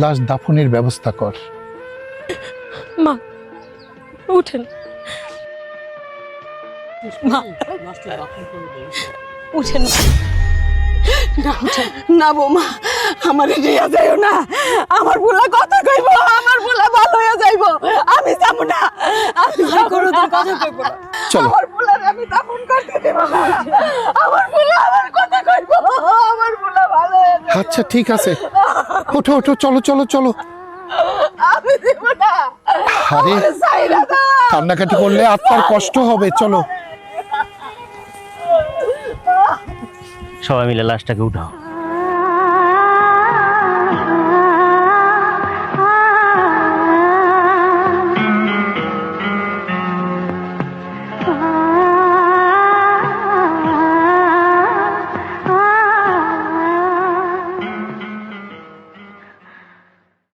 লাশ দাফনের ব্যবস্থা কর। মা, উঠেন। মা, উঠেন। না বৌমা, আমার নিয়ে যাইও না। আমার বুলা কথা কইব, আমার বুলা ভালো হয়ে যাইব। আমি যাব না। আমি কথা কইব না। চলো। আমার বুলার আমি দাফন করতে দেব না। আমার বুলা আমার কথা কইব, আমার বুলা ভালো হয়ে যাইব। আচ্ছা ঠিক আছে, ওঠো ওঠো, চলো চলো চলো। আমি দেব না। আরে সাইরা দাও। কান্নাকাটি করলে আত্মার কষ্ট হবে, চলো। সবাই মিলে লাশটাকে উঠাও।